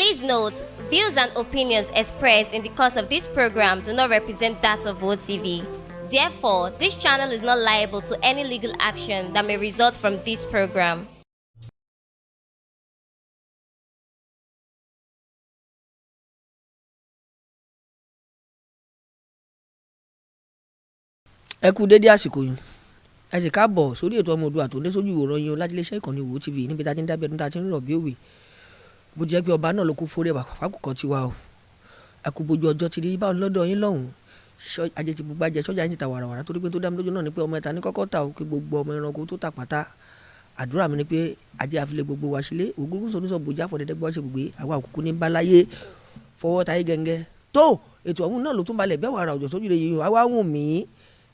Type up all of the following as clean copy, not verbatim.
Please note, views and opinions expressed in the course of this program do not represent that of OTV. Therefore, this channel is not liable to any legal action that may result from this program. Ẹ kú dédé àsìkò yìí ẹ sì káàbọ̀ sórí ètò ọmọ Oòduà tó ń dé sójú ìwòran yín láti iléeṣẹ́ ìkànnì Wo TV níbi tá a ti ń dábẹ́ ọdún tá a ti ń rọ̀ bí òwe bó jẹ́ pé ọba náà ló kú fórè fàkùkọ tiwa o ẹ kú bójú ọjọ́ ti rí báwọn lọ́dọ̀ yín lọ́hùn ajé ti gbogbo ajẹ́ sọ́jà yín ti ta wàràwàrà torí pé tó dá mi lójú náà ni pé ọmọ ẹ̀ta ní kọ́kọ́ ta o kí gbogbo ọmọ ẹranko tó tà pátá àdúrà mi ni pé ajé àfilẹ̀ gbogbo wa sílé ògúngún sọdúnsọ bòjá fọ̀dẹ̀dẹ́gbọ́ ṣe gbogbo àwa òkùnkùn ní báláyé fọwọ́ táyé gẹ́gẹ́ tó ètò ọ̀hún náà ló tún balẹ̀ bẹ́ẹ̀ wàrà òjò sójú lè àwa Wunmi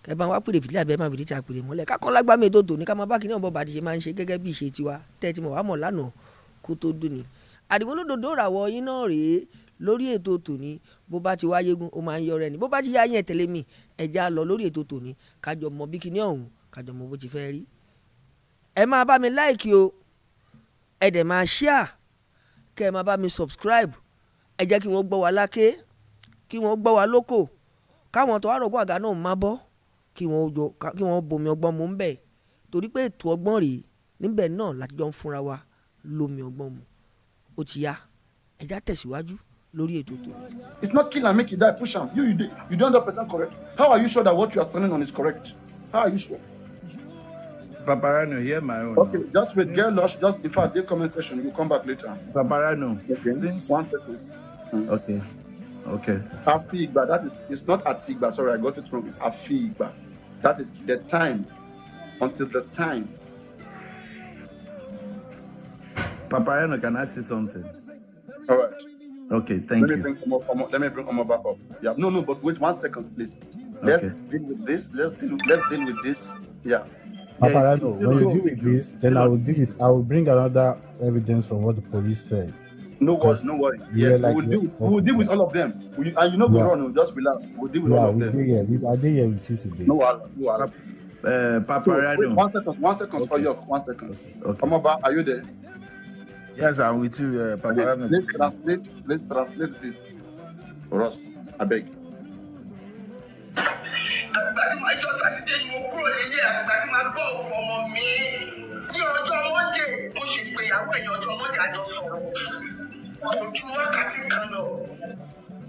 kẹ bá wa pèrè fìlẹ abẹ máa fìdí tí a pèrè mọ́lẹ̀ kákọ lágbàmì ètò tòní ká máa bá kìnìún bọba àti ṣe máa ń ṣe gẹ́gẹ́ bí ìṣe tiwa tẹ́tí mọ̀ wá mọ̀ lánàá kó tó dùn ní. àdìgún lódodo ràwọ̀ yín náà rèé lórí ètò tòní bó bá ti wáyé gun ó máa ń yọrẹ ni bó bá ti yá yẹn tẹ̀lé mi ẹja lọ lórí ètò tòní kájọ mọ bí kìnìún ọ̀hún kájọ mọ bó ti fẹ́ rí. ẹ máa bá mi láìkì o ẹ dẹ̀ máa ṣíà kẹ́ ẹ máa bá mi subscribe ẹ jẹ́ kí wọ́n gbọ́ wa láké kí wọ́n gbọ́ wa lóko káwọn tó àrògùn àga náà má bọ́ kí wọ́n bomi ọgbọ́n mu ń bẹ̀ torí pé ètò ọgbọ́n rèé níbẹ̀ náà láti jọ ń fúnra wa lómi ọgbọ́n mu ó ti yá ẹja tẹ̀síwájú lórí ètò tó. It's not kill and make you die, push am. You don't 100% correct. How are you sure that what you are standing on is correct? How are you sure? Paparano, hear my own. Okay, just wait. Get lost. Just in fact, the comment section. You will come back later. Paparano. Okay. Since... 1 second. Okay. Afigba. That is. It's not Atigba. Sorry, I got it wrong. It's Afigba. That is the time. Until the time. Paparano, can I say something? All right. Okay, thank you. Let me bring Omo back up. Yeah. No, but wait 1 second, please. Let's deal with this. Let's deal with this. Yeah. Paparano, when you deal with this, then I will deal it. I will bring another evidence from what the police said. No worry. Yes, we will deal with all of them. And you know, go on. Just relax. We'll deal with all of them. I did here with you today. No. Paparano. So, 1 second. Okay. 1 second. Okay. Omoba, are you there? Yes, I'm with you, Paparano. Let's translate this for us. I beg.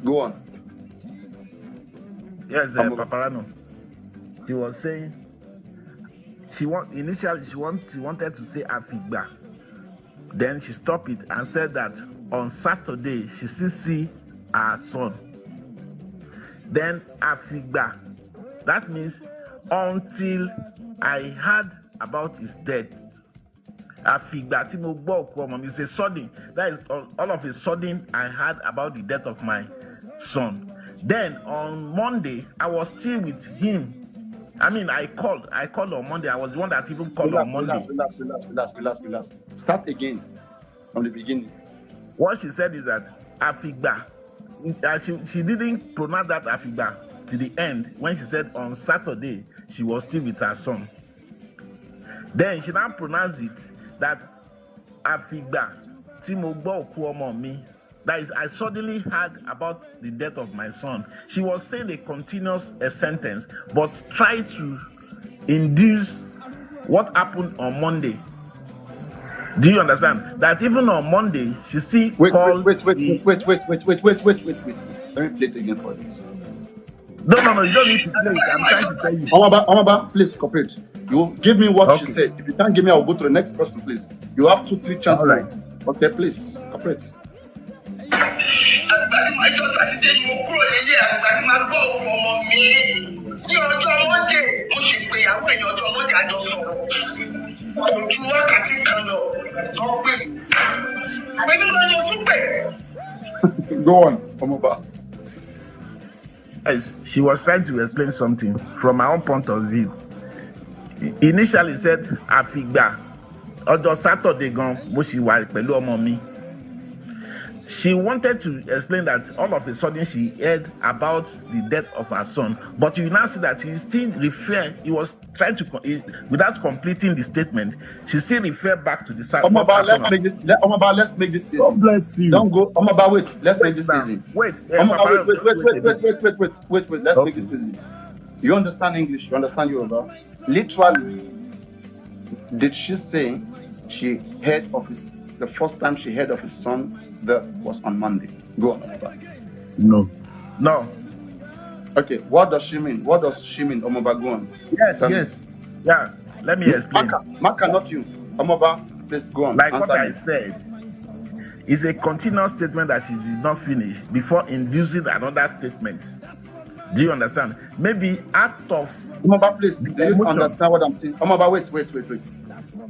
Go on. Yes, Paparano. She was saying initially she wanted to say Afigba. Then she stopped it and said that on Saturday she still see her son. Then Afigba. That means until I heard about his death. Afigba tí mo gbọ́ òkú ọmọ mi is a sudden. That is all of a sudden I heard about the death of my son. Then on Monday I was still with him. I mean, I called on Monday. I was the one that even called on Monday. Relax. Start again from the beginning. What she said is that Afigba. She didn't pronounce that Afigba to the end when she said on Saturday she was still with her son. Then she now pronounced it that Afigba tí mo gbọ́ òkú ọmọ mi. That is, I suddenly heard about the death of my son. She was saying a continuous sentence, but tried to induce what happened on Monday. Do you understand? That even on Monday, she still called... Wait. Let me play it again for you. No, you don't need to play it. I'm trying to tell you. Omaba, please cooperate. You give me what she said. If you can't give me, I'll go to the next person, please. You have 2-3 chances. Right. Okay, please cooperate. Go on, Omoba. Yes, she was trying to explain something from my own point of view. Initially said Afigba ọjọ́ Saturday gan mo sì wà pẹ̀lú ọmọ mi. she wanted to explain that all of a sudden she heard about the death of her son, but you now see that he still he was trying to, without completing the statement, she still referred back to the side. Omaba, let's make this easy. God bless you. Don't go, Omaba, wait, let's make this now. easy. Wait, Omaba, Papa, wait, let's make this easy. You understand English, you understand Yoruba? Literally, did she say she heard of the first time she heard of his son's death was on Monday? Go on, Omaba. No. Okay, what does she mean? What does she mean, Omaba? Go on. Yes. Yeah, let me explain. Maka, not you. Omaba, please go on. Like what I said, it's a continuous statement that she did not finish before inducing another statement. Do you understand? Maybe out of Omaba, please, do you understand what I'm saying? Omaba, wait.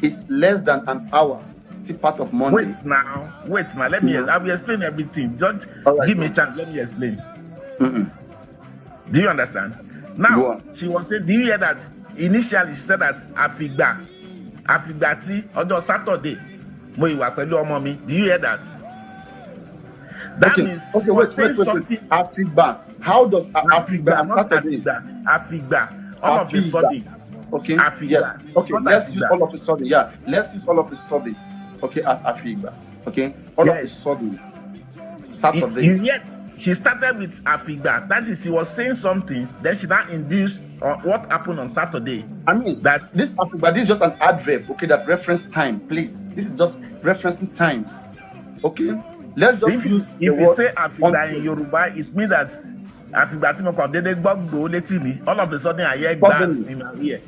It's less than an hour. Still part of Monday. Wait now. Let me. I will explain everything. Just give me a chance. Let me explain. Do you understand? Now she was saying. Do you hear that? Initially, she said that Afigba ti ọjọ́ Saturday mo ìwà pẹ̀lú ọmọ mi. Do you hear that? That means she was saying something. Afigba. How does Afigba on Saturday? Afigba. All of a sudden. Okay. Afigba. Yes. Okay. Let's use all of a sudden. Yeah. Let's use all of a sudden. Okay, as Afigba. Okay. All of a sudden. Saturday. You hear? She started with Afigba. That is, she was saying something. Then she now induced what happened on Saturday. I mean, that this Afigba, this is just an adverb. Okay, that reference time. Please, this is just referencing time. Okay. Let's just use. If you say Afigba in Yoruba, it means that Afigba tí mo kàn dédé gbọ́ létí mi. All of a sudden, I hear dance in my ear.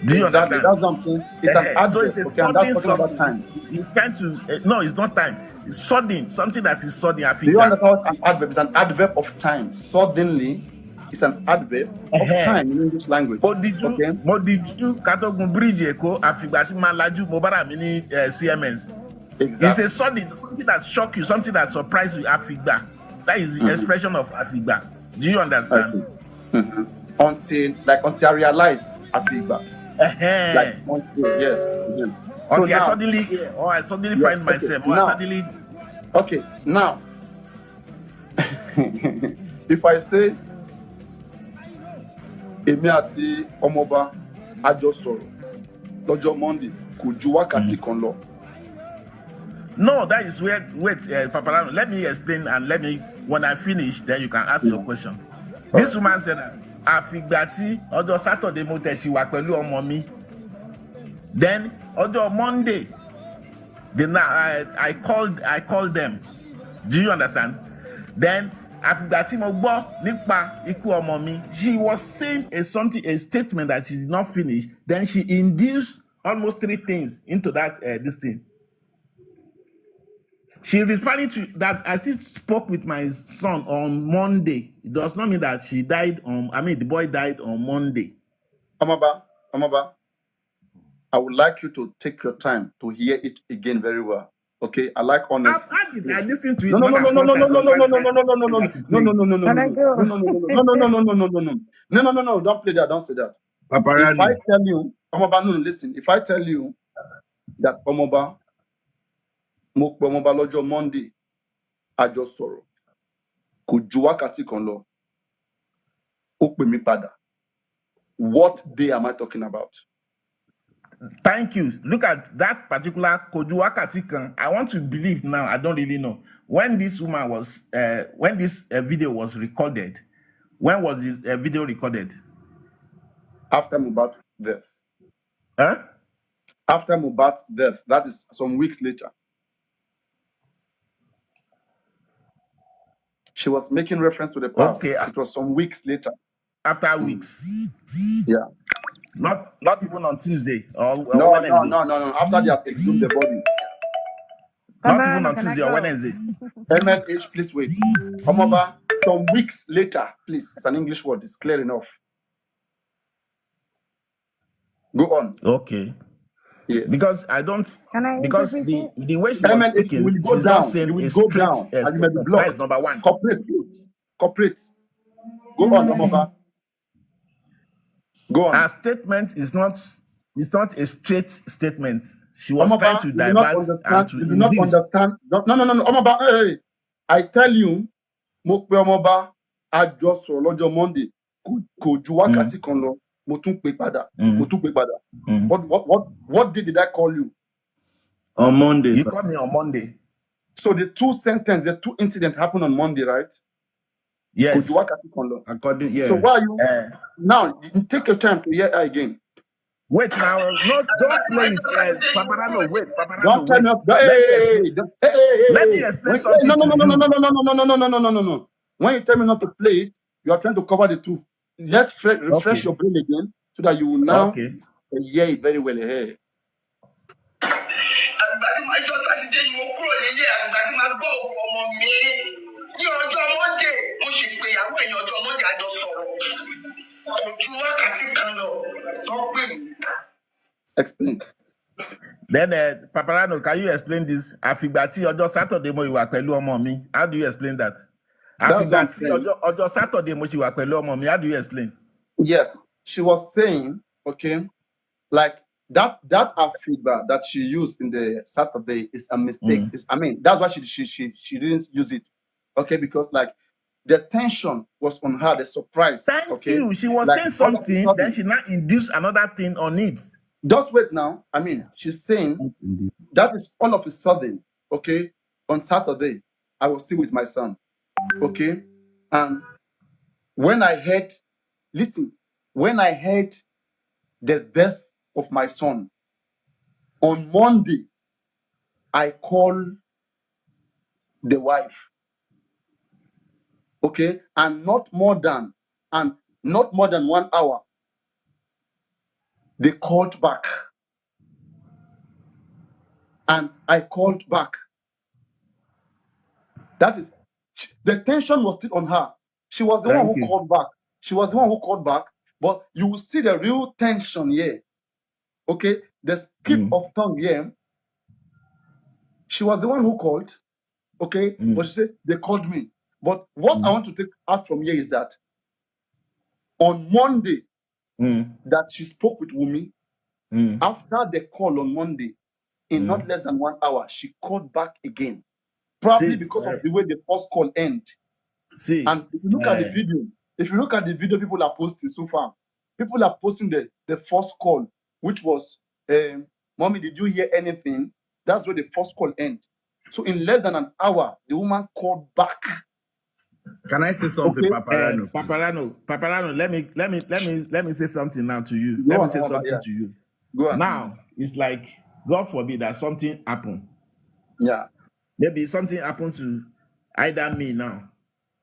Do you understand? That's what I'm saying. It's an adverb. So it's a sudden time. You trying to no, it's not time. It's sudden, something that is sudden. Afigba. Do you understand what an adverb is? An adverb of time. Suddenly, it's an adverb of time in English language. Mo diju katogun bridge Eko Afigba tí máa lajú mo bára mi ní CMS. Exactly. It's a sudden, something that shock you, something that surprise you. Afigba. That is the expression of Afigba. Do you understand? Until I realize Afigba. Yes. So now, I suddenly find myself. Okay, now, if I say, Èmi àti Ọmọba a jọ sọ̀rọ̀ lọ́jọ́ Monday, kò ju wákàtí kan lọ. No, that is where, Papalano, let me explain and when I finish, then you can ask your question. This woman said that, Afigba tí ọjọ́ Saturday mo tẹ̀sí wà pẹ̀lú ọmọ mi. Then, ọjọ́ Monday, I called them. Do you understand? Then, Afigba tí mo gbọ́ nípa ikú ọmọ mi, she was saying a statement that she did not finish. Then she induced almost 3 things into that this thing. She referring to that I still spoke with my son on Monday. It does not mean that she died the boy died on Monday. Omaba, I would like you to take your time to hear it again very well. Okay, I like honesty. I listened to it. No, don't play that, don't say that. If I tell you, Omaba, no, listen. If I tell you that Omaba, mo pe Ọmọba lọ́jọ́ Monday, a jọ sọ̀rọ̀, kò ju wákàtí kan lọ, ó pè mí padà. What day am I talking about? Thank you. Look at that particular kò ju wákàtí kan. I want to believe now. I don't really know when this woman was when this video was recorded. When was the video recorded? After Mohbad's death. Huh? After Mohbad's death. That is some weeks later. She was making reference to the past. Okay. It was some weeks later. After weeks. Yeah. Not even on Tuesday. Or no. After they have exhumed the body. Not even on Tuesday or Wednesday. MLH, please wait. Omaba, some weeks later, please. It's an English word. It's clear enough. Go on. Okay. Yes. Because I don't. Because the way she was speaking, will go down. You will go down. And you may be blocked. That is number one. Corporate, please. Corporate. Go on, Omaba. Go on. Her statement is not a straight statement. She was trying to divert and to you do not understand. No, Omaba, hey. I tell you, mo pe ọmọọba a jọ sọ̀rọ̀ lọ́jọ́ Monday kò ju wákàtí kan lọ mo tún pè padà. What day did I call you? On Monday. You called me on Monday. So the two incidents happened on Monday, right? Yes. According, yeah. So why are you now? Take your time to hear her again. Wait now, no, don't play it, Paparano. Wait, Paparano. Don't tell me. Let me explain something to you. No. When you tell me not to play it, you are trying to cover the truth. Let's refresh your brain again so that you will now hear it very well. Hey. Explain. Then, Paparano, can you explain this? Afibati ọjọ́ Saturday mo ìwà pẹ̀lú ọmọ mi. How do you explain that? Afibati ọjọ́ Saturday mo ìwà pẹ̀lú ọmọ mi. How do you explain? Yes, she was saying, okay, like that feedback that she used in the Saturday is a mistake. That's why she didn't use it. Okay, because like the tension was on her, the surprise. Thank you. She was like, saying something, then she now induced another thing on it. Just wait now. She's saying that is all of a sudden, okay, on Saturday, I was still with my son. Okay. And when I heard the death of my son, on Monday, I called the wife. Okay, and not more than 1 hour, they called back. And I called back. That is, the tension was still on her. She was the one who called back. But you will see the real tension here. Okay, the skip of tongue here. She was the one who called. Okay, but she said they called me. But what I want to take out from here is that on Monday, that she spoke with Wunmi, after the call on Monday, in not less than 1 hour, she called back again. Probably because of the way the first call ended. And if you look at the video, people are posting so far. People are posting the first call, which was, Mommy, did you hear anything? That's where the first call ended. So in less than an hour, the woman called back. Can I say something, Paparano? Paparano, let me say something now to you. Let me say something to you. Go on. Now, it's like, God forbid that something happened. Yeah. Maybe something happened to either me now,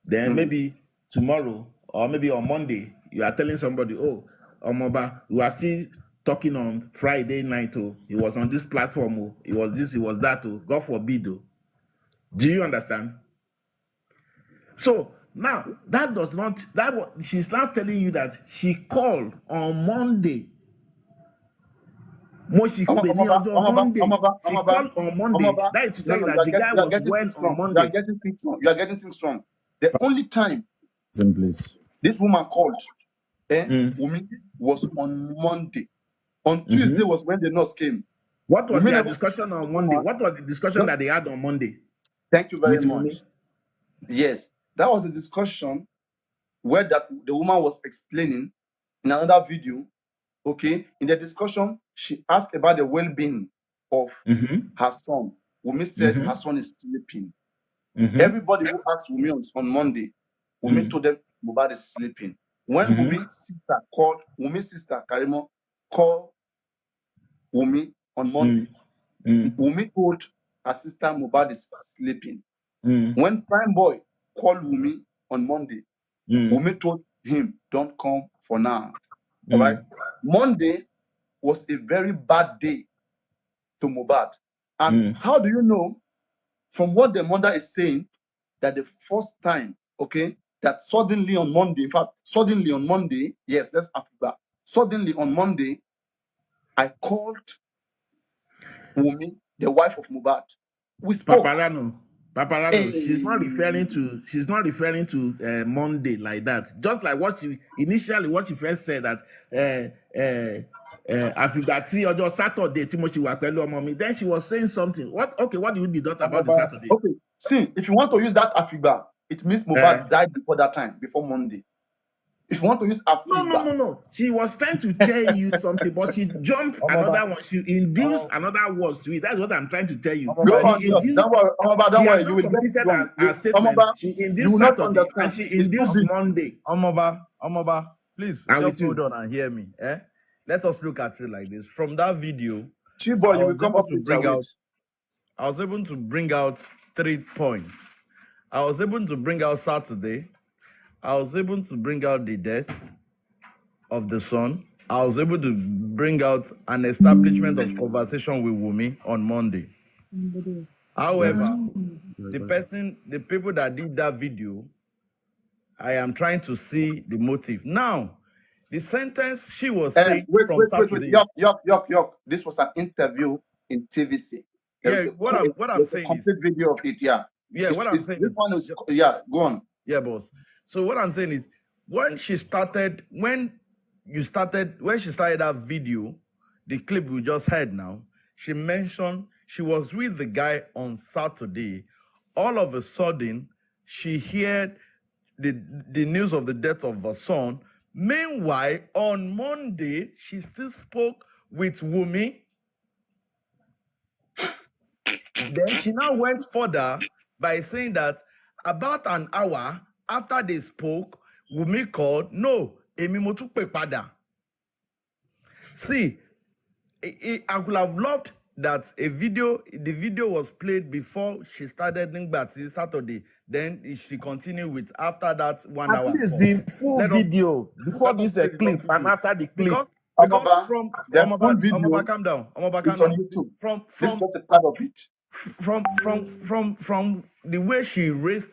then maybe tomorrow, or maybe on Monday, you are telling somebody, oh, Omoba, we are still talking on Friday night, oh, he was on this platform, oh, he was this, he was that, oh, God forbid, oh. Do you understand? So now she's now telling you that she called on Monday. She called on Monday. That is to tell you that the guy was well on Monday. You are getting things wrong. The only time this woman called Wunmi was on Monday. On Tuesday was when the nurse came. What was their discussion on Monday? What was the discussion that they had on Monday? Thank you very much. Yes, that was a discussion where the woman was explaining in another video. Okay, in the discussion, she asked about the well-being of her son. Wunmi said her son is sleeping. Everybody who asked Wunmi on Monday, Wunmi told them Mohbad is sleeping. When Wunmi's sister Karimo called Wunmi on Monday, Wunmi told her sister Mohbad is sleeping. When Prime Boy called Wunmi on Monday, Wunmi told him, don't come for now. All right. Monday was a very bad day to Mohbad. And how do you know, from what the mother is saying, that the first time, okay, that suddenly on Monday, yes, let's after that. Suddenly on Monday, I called Wunmi, the wife of Mohbad. We spoke. Paparano, she's not referring to Monday like that. Just like what she first said that Afibati ọjọ́ Saturday tí mo ṣì wà pẹ̀lú ọmọ mi. Then she was saying something. What do you deduct about the Saturday? Okay, See, if you want to use that Afiba, it means Mohbad died before that time, before Monday. If you want to use Afiba, No. She was trying to tell you something, but she jumped another one. She induced another words to it. That's what I'm trying to tell you. go on, She yes. induced. Don't worry, Omaba, don't He worry. has You not will get it completed wrong. her statement. Omaba, She you induced will not Saturday and understand. she It's too induced big. Monday. Omoba, please I'm just with you. hold on and hear me. Let us look at it like this. From that video, Chiboy, I you will was come able up to later. bring out 3 points. I was able to bring out Saturday. I was able to bring out the death of the son. I was able to bring out an establishment of conversation with Wunmi on Monday. However, the people that did that video, I am trying to see the motive. Now, the sentence she was saying from Saturday. Yuck. This was an interview in TVC. Yeah, what I'm there's a saying is, complete video of it. Yeah. what I'm saying this is, one is yeah. Go on. yeah, boss. So what I'm saying is, when she started that video, the clip we just heard now, she mentioned she was with the guy on Saturday. All of a sudden, she heard the news of the death of her son. Meanwhile, on Monday, she still spoke with Wunmi. Then she now went further by saying that about an hour after they spoke, Wunmi called, no, èmi mo tún pè padà. See, I would have loved that the video was played before she started Ningbati Saturday. Then she continued with after that 1 hour. At least the full video before this clip and after the clip. Because from full video, Omaba, calm down. It's on YouTube. This is just a part of it. From the way she raised,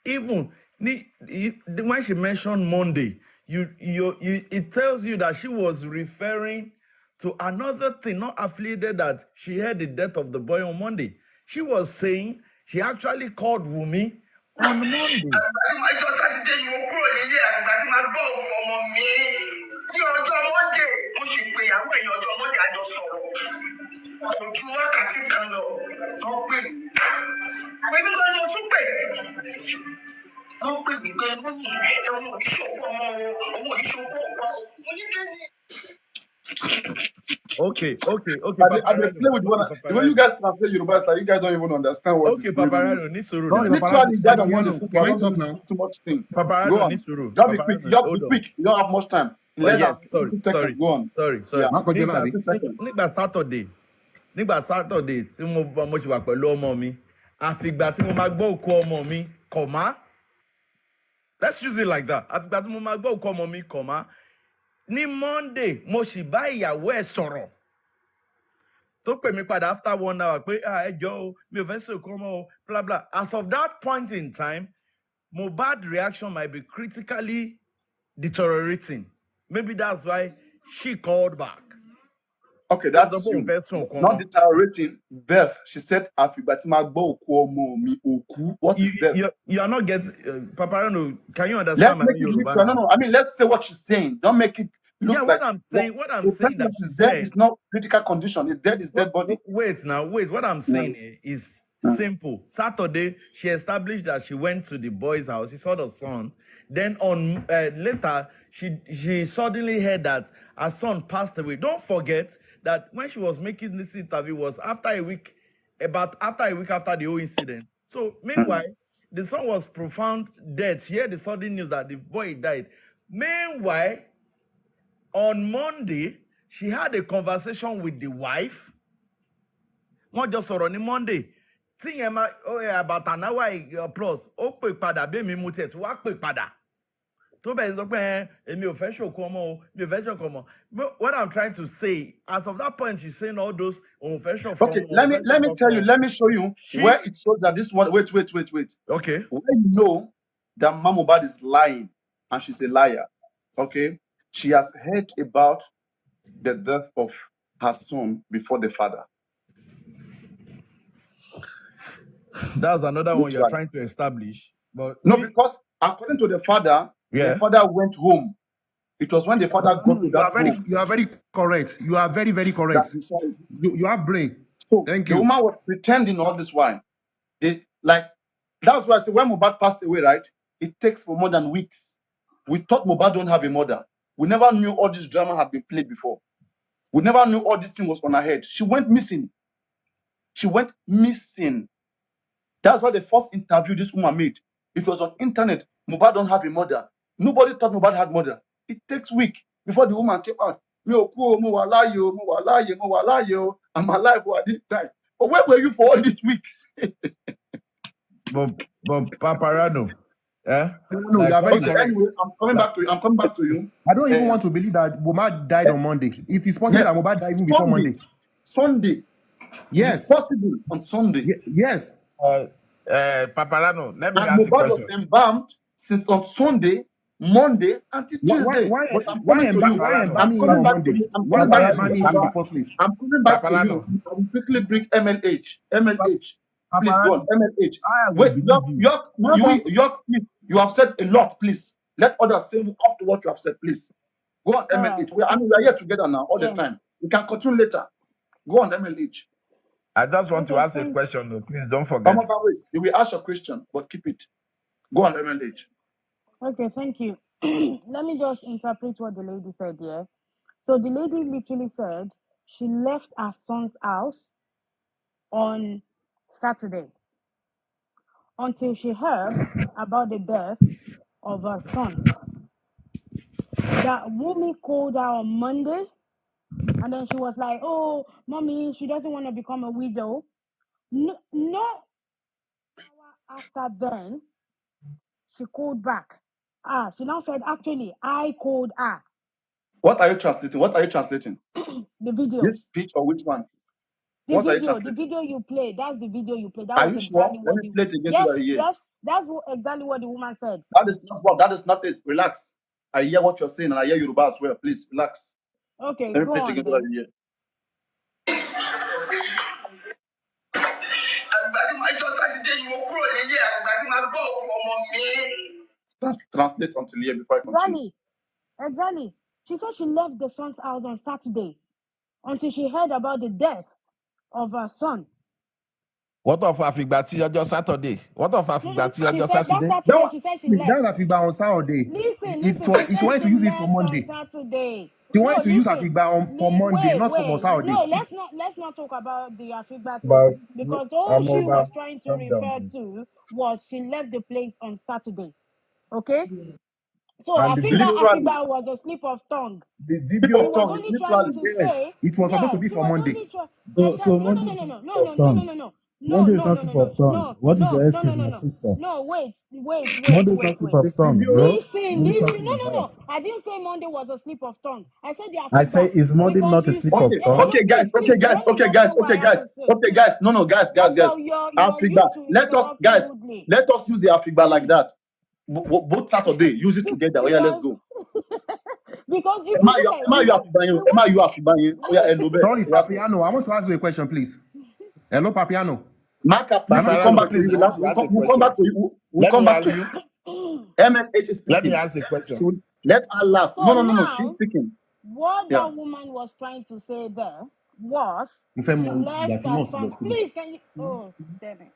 even when she mentioned Monday, it tells you that she was referring to another thing, not affiliated, that she heard the death of the boy on Monday. She was saying she actually called Wunmi on Monday. Okay. I play with one. The way you guys translate Yoruba, it's like you guys don't even understand what is going on. Literally, that I want to say. I don't do too much thing. Go on. Just be quick. Be quick. You don't have much time. In less than 50 seconds. Go on. Sorry. Nígbà Saturday tí mo ṣe wà pẹ̀lú ọmọ mi, àfìgbà tí mo máa gbọ́ òkú ọmọ mi kọ̀má. Let's use it like that. Àfìgbà tí mo máa gbọ́ òkú ọmọ mi kọ̀má. Ní Monday, mo sì bá ìyàwó ẹ̀ sọ̀rọ̀. Tó pè mí padà after 1 hour pé ẹ jọ̀ọ́ o, mi ò fẹ́ ṣe òkú ọmọ o, blah blah. As of that point in time, Mohbad's reaction might be critically deteriorating. Maybe that's why she called back. Okay, that's you. Not deteriorating. Death. She said, what is death? You are not getting... Paparano, can you understand my Yoruba? No. I mean, let's say what she's saying. Don't make it look like... what I'm saying that is dead is not critical condition. It's dead is dead body. Wait. What I'm saying is simple. Saturday, she established that she went to the boy's house. She saw the son. Then on later, she suddenly heard that her son passed away. Don't forget that when she was making this interview was after a week after the whole incident. So meanwhile, the son was profound dead. She heard the sudden news that the boy died. Meanwhile, on Monday, she had a conversation with the wife. Not just on Monday. About an hour plus. What I'm trying to say, as of that point, she's saying all those. Okay, let me show you where it shows that this one. Wait. Okay. Where you know that Mohbad is lying and she's a liar. Okay, she has heard about the death of her son before the father. That's another one you're trying to establish, but no, because according to the father. The father went home. It was when the father got to that home. You are very correct. You are very, very correct. You have brain. So thank you. The woman was pretending all this while. That's why I say when Mohbad passed away, right? It takes for more than weeks. We thought Mohbad don't have a mother. We never knew all this drama had been played before. We never knew all this thing was on her head. She went missing. She went missing. That's why the first interview this woman made. It was on internet. Mohbad don't have a mother. Nobody thought Mohbad had mother. It takes weeks before the woman came out. Me oku, mo wa láàyè o, mo wa láàyè, mo wa láàyè o. I'm alive, I didn't die. But where were you for all these weeks? But Paparano, No, like, you are very Okay, correct. anyway, I'm coming back to you. I'm coming back to you. I don't even want to believe that Mohbad died on Monday. It is possible that Mohbad died even before Monday. Sunday. Yes. It's possible on Sunday. Yes. Paparano, let me And ask you a Mohbad was question. embalmed since on Sunday, Monday, until Tuesday. But I'm coming to you. Why I'm embalming him coming on back Monday? to you. I'm Why coming back to embalming you. him in the first place? I'm coming back to you. Paparano. I will quickly bring MLH. MLH. Please go on. MLH. I will Wait, believe you. York, please. You have said a lot, please. Let others say up to what you have said, please. Go on, MLH. We are here together now all the time. We can continue later. Go on, MLH. I just want to ask a question, though. Please don't forget. Come on, wait. You will ask your question, but keep it. Go on, MLH. Okay, thank you. Let me just interpret what the lady said here. So the lady literally said she left her son's house on Saturday until she heard about the death of her son. That Wunmi called her on Monday, and then she was like, "Oh, mommy, she doesn't want to become a widow." No hour after then, she called back. She now said, "Actually, I called her." What are you translating? The video. This speech or which one? The What are you video translating? you played. That's the video you played. That Are was you exactly sure? Let what me the play it again so that you hear. yes. That's exactly what the woman said. That is not what. That is not it. Relax. I hear what you're saying and I hear Yoruba as well. Please relax. Okay, Let me go play it on again so that then. you hear. Translate until here before I continue. Exactly. She said she left the son's house on Saturday until she heard about the death of her son. What of Afigbati on Saturday? What of Afigbati She on said Saturday? that Saturday. She said she left. That's Afigba on Saturday. Listen. She She said wanted to she use it for left on Monday. Saturday. She No, wanted to use listen. Afigba for Monday, not for Wait. Saturday. No, let's not talk about the Afigba thing, But because all she Amoba, was trying to calm down, refer please. to was she left the place on Saturday. Okay? So And the video, Literally. Afigba was a slip of tongue. the Tip She video. of was tongue. only trying Literally. to Yes. say, It was supposed to be she for was Monday. only trying. So No. Monday is slip of tongue. Monday is not slip of tongue. What is your excuse, my sister? No, wait. The, Monday is not slip the of tongue, video. bro. Listen. What are you talking No. about? I didn't say Monday was a slip of tongue. I said the I say, Afigba. is Monday Because not a you slip said, of Okay, tongue? please, let me just say what I have to say. Okay, guys. No, guys. Because you're Africa. used to Let us, interrupting guys, rudely. let us use the Africa like that. Both Saturday, use it together. Oh, yeah, let's because go. because if you look at Emma, you Africa. Oh, yeah, hello, Sorry, yes, no. Papiano. I want to ask you a question, please. Hello, Papiano. Marka, please, we'll come Paparano, back to please, you. I want to ask a We'll come question. back to you. We'll Let come me back to ask. you. MNH is Let me speaking. ask a question. She will let her last. so No. She's now speaking. what Yeah. that woman was trying to say there was Mo she fẹ́ mọ ìgbà left tí her nọ́ọ̀sì lọ son. school. Please, can you? Oh, damn it.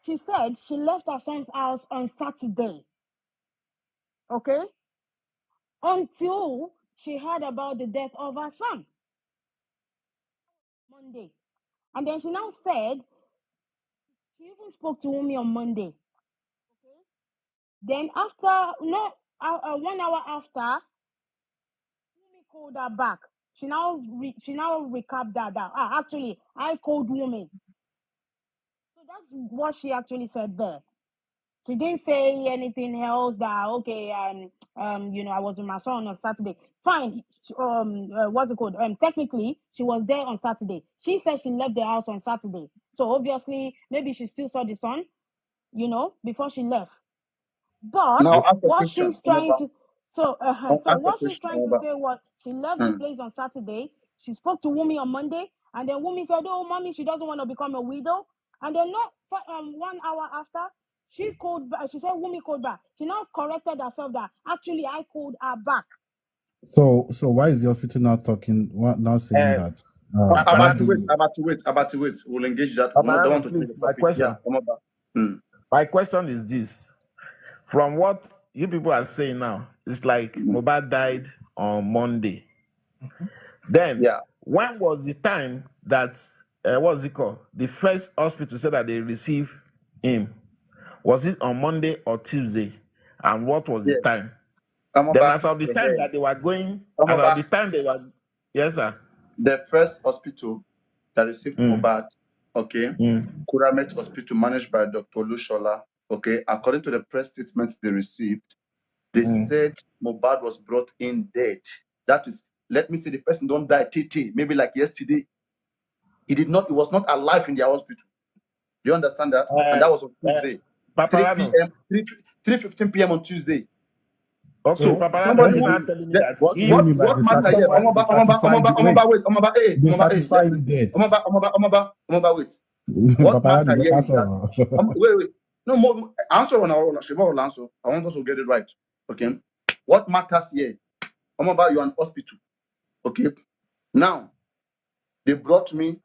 She said she left her son's house on Saturday. Okay, until she heard about the death of her son Monday, and then she now said she even spoke to Wunmi on Monday. Okay, then after 1 hour after, Wunmi called her back. She now recapped that actually I called Wunmi. So that's what she actually said there. She didn't say anything else that okay, I was with my son on Saturday. Fine. What's it called? Technically, she was there on Saturday. She said she left the house on Saturday. So obviously, maybe she still saw the son, before she left. But Now, ask a what question. she's trying to so Ask a what she's question. trying to say was she left the place on Saturday. She spoke to Wunmi on Monday, and then Wunmi said, "Oh, mommy, she doesn't want to become a widow." And then not 1 hour after, she called back. She said Wunmi called back. She now corrected herself that actually I called her back. So why is the hospital now saying that? About to wait. We'll engage that. We don't want Paparano, to please, change the my topic. question. Yeah, come on back. My question is this. From what you people are saying now, it's like Mohbad died on Monday. Then, when was the time that, what's it called? The first hospital said that they received him. Was it on Monday or Tuesday? And what was the time? Then as of the time that they were going, as of the time they were, yes, sir. The first hospital that received Mohbad, okay, Kuramet Hospital, managed by Dr. Lushola, okay, according to the press statements they received, they said Mohbad was brought in dead. That is, let me say the person don't die TT, maybe like yesterday. He was not alive in their hospital. You understand that? And that was on Tuesday. 3 p.m., 3:15 p.m. on Tuesday. Okay, So Paparano is not telling me that what matter here? Omaba, wait. What matter here is that, wait. No more answer on our answer. I want us to get it right. Okay. What matters here? Omaba, you're an hospital. Okay. Now, they brought me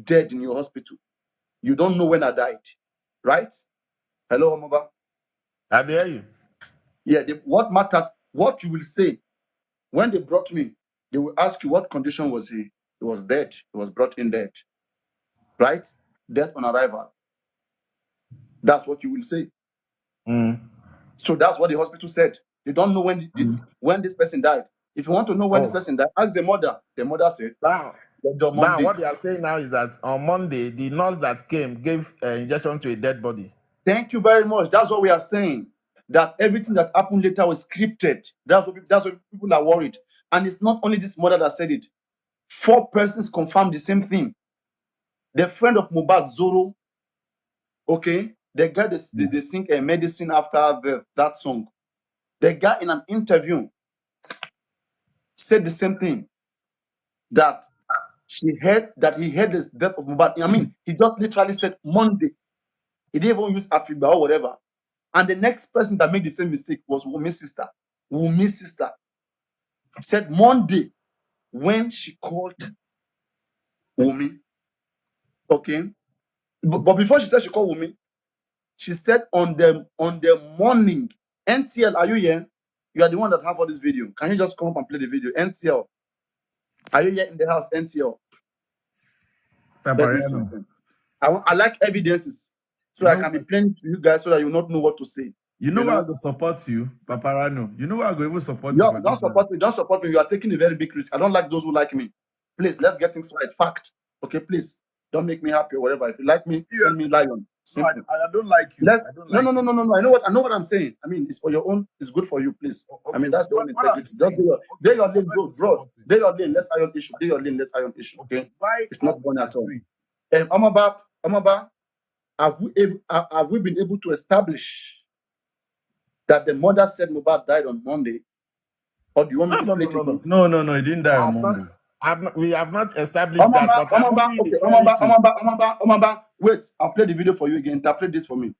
dead in your hospital. You don't know when I died. Right? Hello, Omaba. I hear you. Yeah, what matters, what you will say. When they brought me, they will ask you what condition was he? He was dead. He was brought in dead. Right? Death on arrival. That's what you will say. So that's what the hospital said. They don't know when this person died. If you want to know when this person died, ask the mother. The mother said, now what they are saying now is that on Monday, the nurse that came gave injection to a dead body. Thank you very much. That's what we are saying. That everything that happened later was scripted. That's what people are worried. And it's not only this mother that said it. 4 persons confirmed the same thing. The friend of Mohbad, Zoro, okay, the guy they sing a medicine after that song. The guy in an interview said the same thing, that he heard the death of Mohbad. I mean, he just literally said Monday. He didn't even use Afriba or whatever. And the next person that made the same mistake was Wunmi's sister. Wunmi's sister said Monday when she called Wunmi. Okay, but before she said she called Wunmi, she said on the morning. NTL, are you here? You are the one that have all this video. Can you just come up and play the video? NTL, are you here in the house? NTL. Let me see. I like evidences, so I can be playing to you guys so that you not know what to say. You know what will support you, Paparano. You know what will even support you. you. Don't support me. Don't support me. You are taking a very big risk. I don't like those who like me. Please, let's get things right. Fact. Okay, please. Don't make me happy or whatever. If you like me, send me lion. Simple. I don't like you. No. I know what I'm saying. I mean, it's for your own. It's good for you, please. Okay. I mean, that's the only integrity. Just do your lane, bro. Do your lane. Let's iron issue. Do your lane. Let's iron issue. Okay. It's not fun at all. Amaba, have we been able to establish that the mother said Mohbad died on Monday? Or do you want me to play it? No, he didn't die on Monday. We have not established that. Omaba, wait, I'll play the video for you again. Interpret this for me.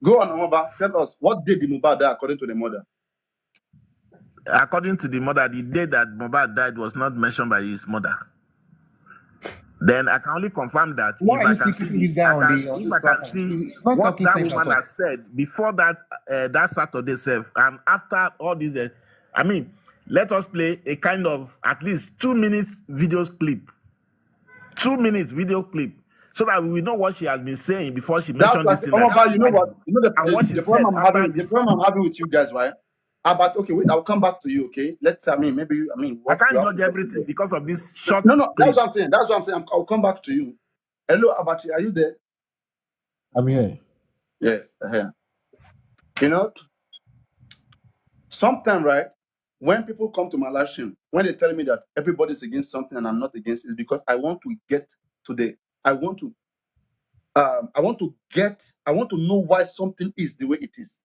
Go on, Omaba. Tell us, what did the Mohbad die according to the mother? According to the mother, the day that Mohbad died was not mentioned by his mother. Then I can only confirm that why are you still keeping this guy on this platform? What that woman has said before that that Saturday self, and after all this, I mean, let us play a kind of at least 2 minutes video clip. 2 minutes video clip. So that we know what she has been saying before she mentioned this thing. You know what? You know the problem I'm having with you guys, right? But okay, wait, I'll come back to you, okay? I can't judge everything because of this short. No, that's what I'm saying. I'll come back to you. Hello, Abati, are you there? I'm here. Yes, here. You know, sometimes, right, when people come to my live stream, when they tell me that everybody's against something and I'm not against, it's because I want to get to the, I want to know why something is the way it is.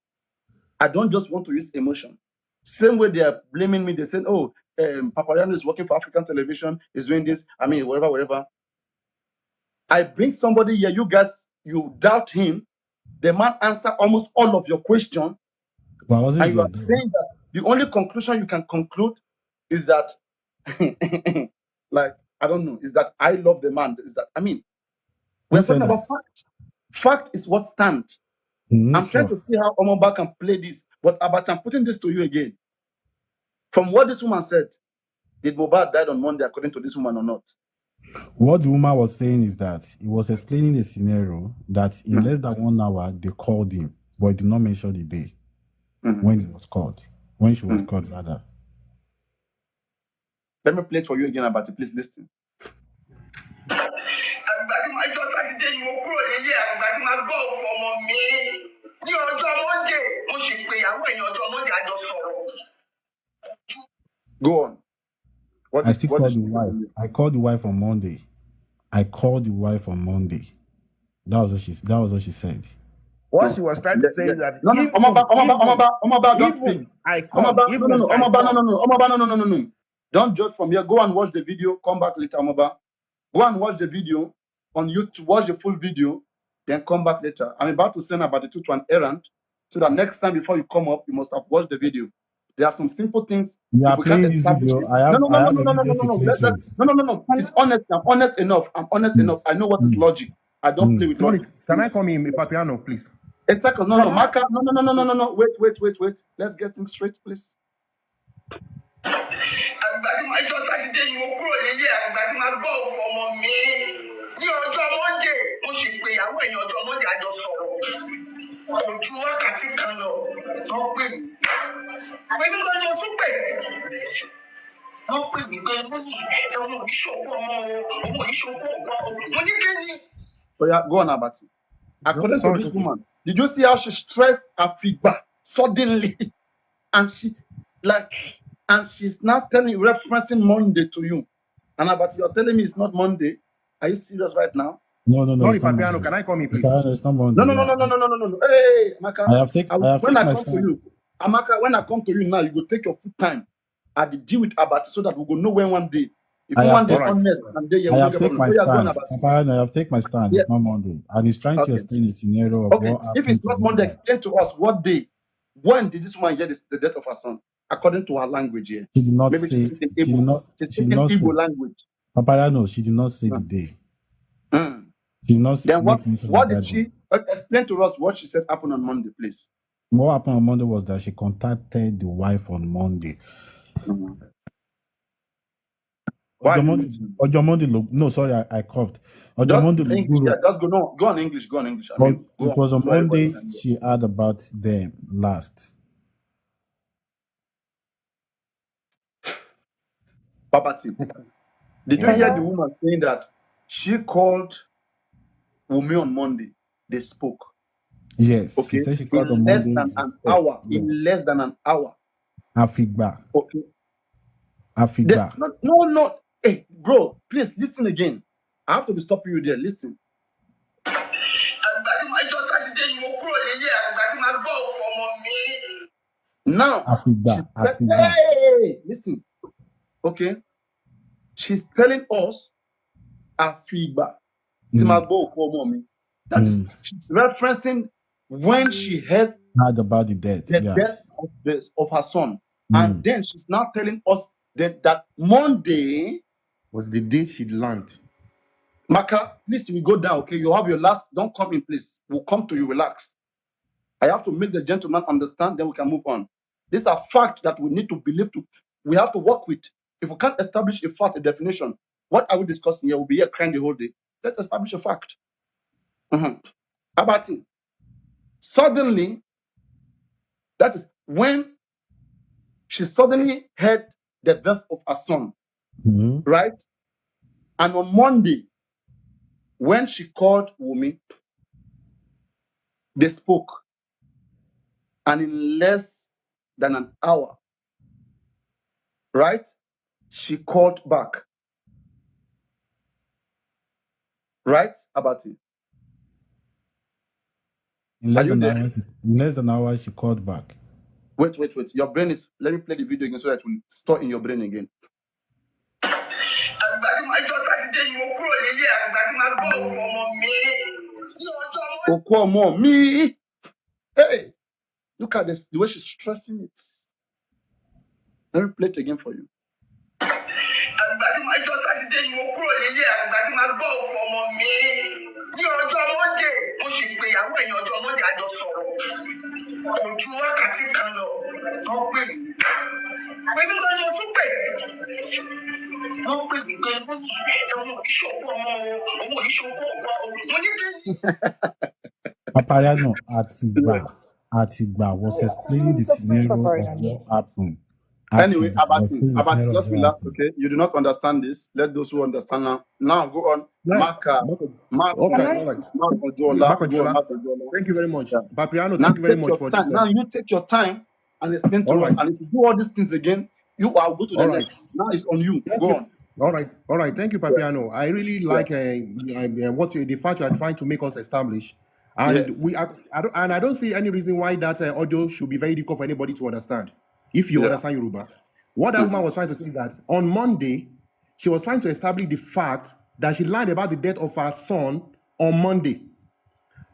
I don't just want to use emotion. Same way they are blaming me, they say, oh, Papariano is working for African television, is doing this, I mean, whatever. I bring somebody here, you guys, you doubt him. The man answer almost all of your question, But I wasn't and you are there though. saying that the only conclusion you can conclude is that, like, I don't know, is that I love the man. Is that, I mean, Who we're said talking that? about fact. Fact is what stands. I'm trying Sure. to see how Omoba can play this, but I'm putting this to you again. From what this woman said, did Mohbad died on Monday according to this woman or not? What the woman was saying is that he was explaining a scenario that in Mhm. less than 1 hour they called him, but he did not mention the day Mhm. when he was called, when she was Mhm. called rather. Let me play it for you again, Abati. Please listen. Go on. I still What did called she the say wife. to you? I called the wife on Monday. That was what she said. What she No. was trying to say is that No, Omaba, don't speak. even I called, Omaba, no, even I Omaba, called. Omaba, no. Don't judge from here. Go and watch the video. Come back later, Omaba. Go and watch the video on YouTube. Watch the full video, then come back later. I'm about to send about the two to an errand, so that next time before you come up, you must have watched the video. There are some simple things. You If are we can't playing this establish video. it, I have a video to play too. no. It's honest. I'm honest enough. I know what is logic. I don't play with Somebody, logic. can I come in, Papiano, please? A second. No, Can I? Maka. No. Wait. Let's get things straight, please. So yeah, go on, Abati. According to Sorry. this woman, did you see how she stressed her feedback suddenly? And she's now referencing Monday to you. And Abati, you're telling me it's not Monday. Are you serious right now? No, Sorry, it's not Papiano, Monday. can I come in, please? Papiano, it's not Monday. No. Hey, Maka. I have When taken I my come to stand. you, Amaka, when I come to you now, you go take your full time at the deal with Abati so that we go know when one day. If I you have one day All right. honest and then you I will not have get taken problem. my Oh yeah, go on, stand. Abati. Apparently, I have taken my stand. Yeah, It's not Monday. And he's trying to okay. explain the scenario of Okay. what If happened it's to not the Monday, woman. explain to us what day. When did this woman hear the death of her son? According to her language here. She did not Maybe she's say, speaking she did Igbo. not, She's she did speaking not say, Igbo language. Papayano, she did not say the Mm. day. Mm. She did not Then make mention of what did that day. she explain to us what she said happened on Monday, please? What happened on Monday was that she contacted the wife on Monday. Mm. Why are you muting? No, sorry, I coughed. Just Ojomondi English, Luguro. yeah, just go no, go on English, I But mean, go it on was on so everybody Monday can hear. she heard about them last. Babati, did you hear Yeah. the Hello. woman saying that she called Wunmi on Monday? They spoke. Yes, she Okay, said she called on in less Monday. than She an spoke. hour. Yeah. Afigba. Okay. Afigba. No. Hey, bro, please listen again. I have to be stopping you there. Listen. Now, Afigba. hey, listen. Okay, she's telling us her feedback. That is, she's referencing when she heard Heard about the death. the Yeah. death of her son. And then she's now telling us that Monday, Was the day she learned. Maka, please, we go down, okay? You have your last, don't come in, please. We'll come to you, relax. I have to make the gentleman understand, then we can move on. These are facts that we need to believe we have to work with. If we can't establish a fact, a definition, what are we discussing here? We'll be here crying the whole day. Let's establish a fact. Abati, suddenly, that is when she suddenly heard the death of her son, right? And on Monday, when she called Wunmi, they spoke. And in less than an hour, right? She called back. Right, Abati? In Are less you than there? an hour, she called back. Wait. Your brain is. Let me play the video again so that it will store in your brain again. Okomo me. Hey, look at this. The way she's stressing it. Let me play it again for you. Papariano Atigba was explaining the scenario of what happened. Anyway, Was explaining the Abati, scenario of just what relax, happened. okay? You do not understand this. Let those who understand now. Now go on. Mark Okay, all right. Ojola. Go on, Makojola, Mark Ojola. thank you very much. Yeah. Papriano, Now thank you very take much your for time. this. Now you take your time and explain All to us. right, And if you do all these things again, you are go to the all right. next. Now it's on you. Thank Go you. on. All right. Thank you, Yeah. Papiano. I really Yeah. like the fact you are trying to make us establish, and Yes. I don't see any reason why that audio should be very difficult for anybody to understand. If you Yeah. understand Yoruba, what that woman was trying to say is that on Monday, she was trying to establish the fact that she learned about the death of her son on Monday.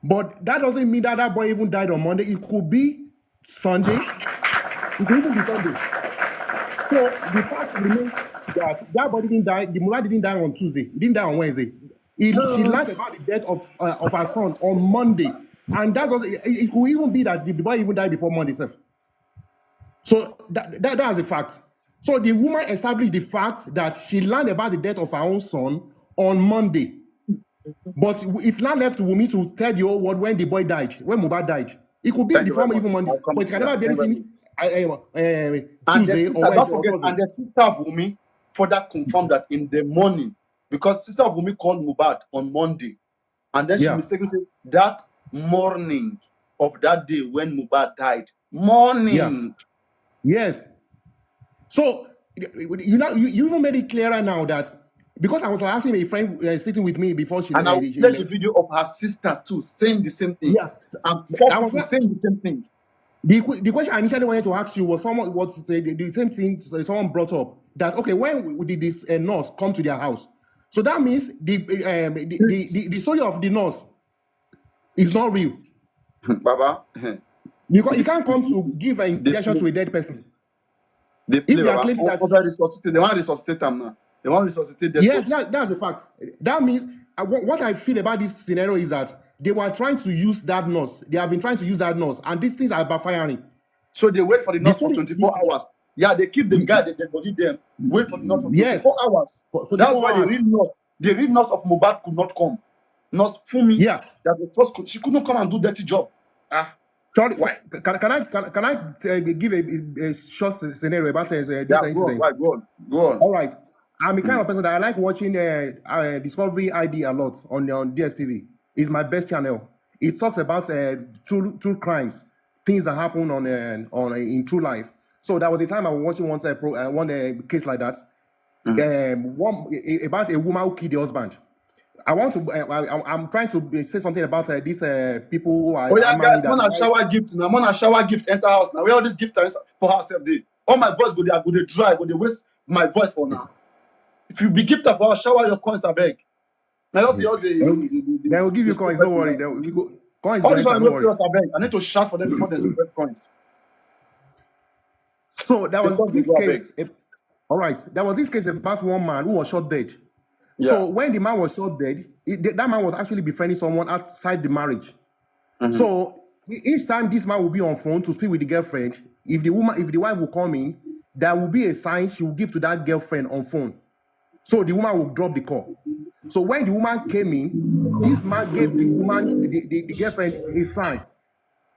But that doesn't mean that that boy even died on Monday. It could be Sunday. It could even be Sunday. So the fact remains that that body didn't die. The Mohbad didn't die on Tuesday. He didn't die on Wednesday. She learned about the death of her son on Monday, and that was it. Could even be that the boy even died before Monday itself. So that's the fact. So the woman established the fact that she learned about the death of her own son on Monday, but it's not left to Wunmi to tell the whole world when the boy died, when Mohbad died. It could be Thank you very before much. even Monday, I'll come. but it can Yeah. never be Thank you very much. anything And the Tuesday sister, or don't Wednesday or forget, Thursday. and the sister of Wunmi further confirmed that in the morning, because sister of Wunmi called Mohbad on Monday, and then she Yeah. mistakenly said that morning of that day when Mohbad died. Yeah. Morning. Yes. So you even made it clearer now that because I was asking a friend sitting with me before she And I will she play the left. video of her sister too, saying the same thing. Yeah. And four I was people not, saying the same thing. the question I initially wanted to ask you was the same thing someone brought up that okay, when did this nurse come to their house? So that means the story of the nurse is not real. Baba, You can't come to give an they injection play, to a dead person. they If play, they are Baba. claiming that Over resuscitate. They want to resuscitate them now. They want to resuscitate dead yes, body. that's a fact. That means what I feel about this scenario is that they were trying to use that nurse. They have been trying to use that nurse, and these things are backfiring. So they wait for the The nurse for story, 24 hours. Yeah, they keep the guy, the dead body there. Wait for the nurse for yes, 24 hours. for That's 24 why hours. the real nurse of Mohbad could not come. Nurse Fumi, Yeah. that the first, she couldn't come and do dirty job. Sorry, can I give a short scenario about this incident? Go on. All right. I'm the kind of person that I like watching Discovery ID a lot on DSTV. It's my best channel. It talks about true crimes, things that happen on in true life. So there was a time I was watching one case like that. About a woman who killed the husband. I'm trying to say something about these people who are Oh yeah, married. guys, man, a shower gift now. Man, a shower gift enter house now. Where all these gifts are for herself? All my boys go there, go they dry, go they waste my voice for now. If you be gifted for a shower, your coins are beg. Now They will give you coins. Don't worry. Coins all this one don't no worry. serious, I beg. I need to shout for them before they spread coins. So there was this Go, case. All right, there was this case about one man who was shot dead. Yeah. So when the man was shot dead, that man was actually befriending someone outside the marriage. So each time this man will be on phone to speak with the girlfriend, if the wife will come in, there will be a sign she will give to that girlfriend on phone. So the woman will drop the call. So when the woman came in, this man gave the woman the girlfriend a sign,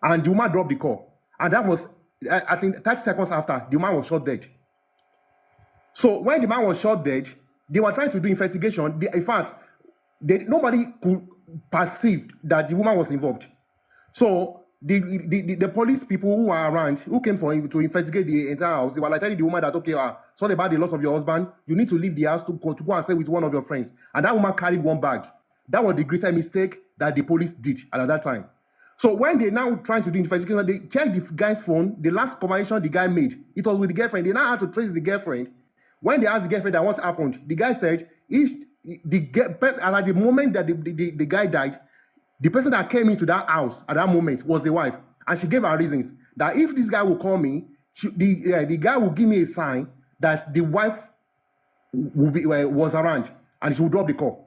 and the woman dropped the call. And that was, I think, 30 seconds after the man was shot dead. So when the man was shot dead, they were trying to do investigation. In fact, nobody could perceive that the woman was involved. So the police people who were around, who came to investigate the entire house, they were like telling the woman that, okay, sorry about the loss of your husband. You need to leave the house to go and stay with one of your friends. And that woman carried one bag. That was the greatest mistake that the police did at that time. So when they now trying to do investigation, they check the guy's phone, the last conversation the guy made, it was with the girlfriend. They now had to trace the girlfriend. When they asked the girlfriend that what happened, the guy said, and at the moment that the guy died, the person that came into that house at that moment was the wife. And she gave her reasons that if this guy will call me, the guy will give me a sign that the wife was around and she would drop the call.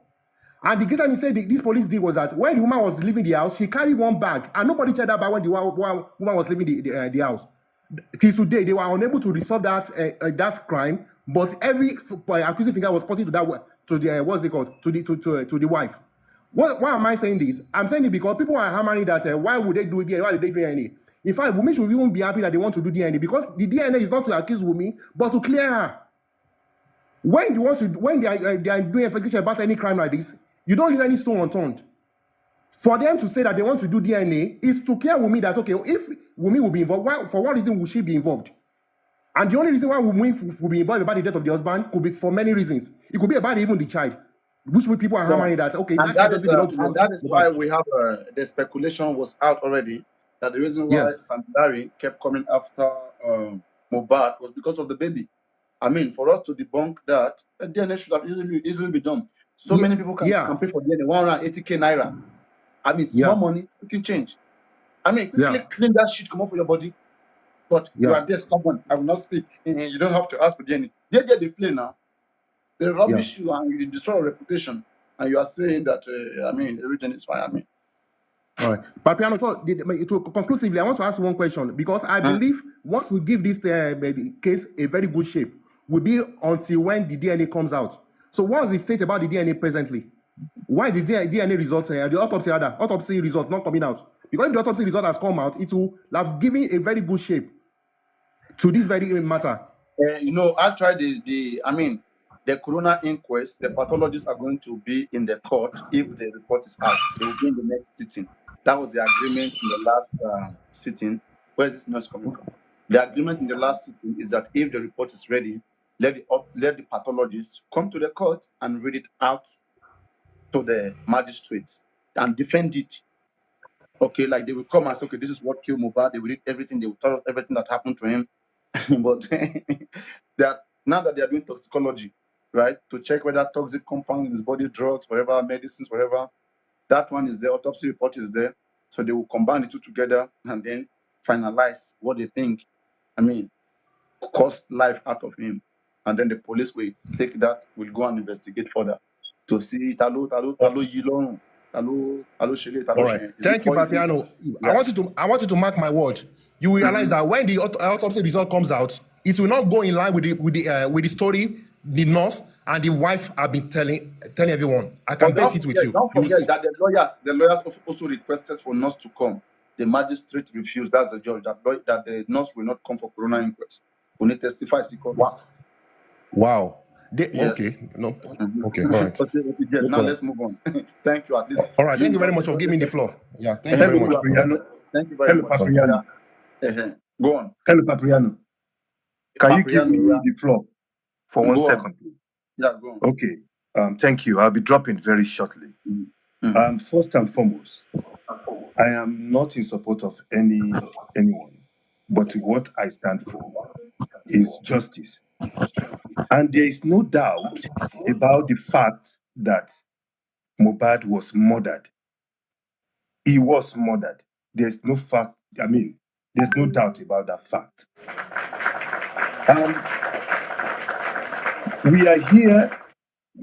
And the greater he said this police did was that when the woman was leaving the house, she carried one bag, and nobody checked that bag when the woman was leaving the house. Till today, they were unable to resolve that crime. But every accusing finger was pointing to the what's it called to the wife. Why am I saying this? I'm saying it because people are hammering that why would they do DNA? Why did they do DNA? In fact, Wunmi should even be happy that they want to do DNA because the DNA is not to accuse Wunmi, but to clear her. When they are doing investigation about any crime like this, you don't leave any stone unturned. For them to say that they want to do DNA is to clear Wunmi that, okay, if Wunmi will be involved, for what reason would she be involved? And the only reason why Wunmi will be involved about the death of the husband could be for many reasons. It could be about even the child, which people are hammering that, okay, and that is why we have the speculation was out already that the reason why Sam Larry kept coming after Mohbad was because of the baby. I mean, for us to debunk that, DNA should have easily be done. So many people can pay for DNA, 180k naira. I mean, small money, you can change. I mean, quickly clean that shit, come off your body. But you are there stubborn. I will not speak. You don't have to ask for DNA. They play now. They rubbish you and you destroy your reputation. And you are saying that, I mean, everything is fine. I mean. All right. But Piano, conclusively, I want to ask one question because I believe once we give this case a very good shape, will be until when the DNA comes out. So what's the state about the DNA presently? Why the DNA results, the autopsy result not coming out? Because if the autopsy result has come out, it will have given a very good shape to this very matter. Actually, the coroner inquest, the pathologists are going to be in the court if the report is out. They will be in the next sitting. That was the agreement in the last sitting. Where is this noise coming from? The agreement in the last sitting is that if the report is ready, let the pathologists come to the court and read it out to the magistrate and defend it. Okay, like they will come and say, okay, this is what killed Mohbad. They will read everything. They will tell us everything that happened to him. But now that they are doing toxicology, right, to check whether toxic compound in his body, drugs, whatever, medicines, whatever, that one is there. Autopsy report is there. So they will combine the two together and then finalize what they think, cost life out of him. And then the police will take that, will go and investigate further to see talo yilon. All right. Thank you, Papiano. I want you to mark my word. You will realize that when the autopsy result comes out, it will not go in line with the story the nurse and the wife have been telling everyone. I can bet it with you. Don't forget that the lawyers also requested for nurse to come. The magistrate refused. That's the judge. That the nurse will not come for coroner inquest. We need to testify. Wow. Yes. Okay. No. Okay. All right. Okay. Now let's move on. Thank you. At least. All right. Thank you very much for giving me the floor. Yeah. Thank you very much. Thank you very much. Papriano. Go on. Hello, Papriano. Can you give me the floor for 1 second? Yeah, go on. Okay. Thank you. I'll be dropping very shortly. First and foremost, I am not in support of anyone, but what I stand for is justice. And there is no doubt about the fact that Mohbad was murdered. He was murdered. There's no there's no doubt about that fact.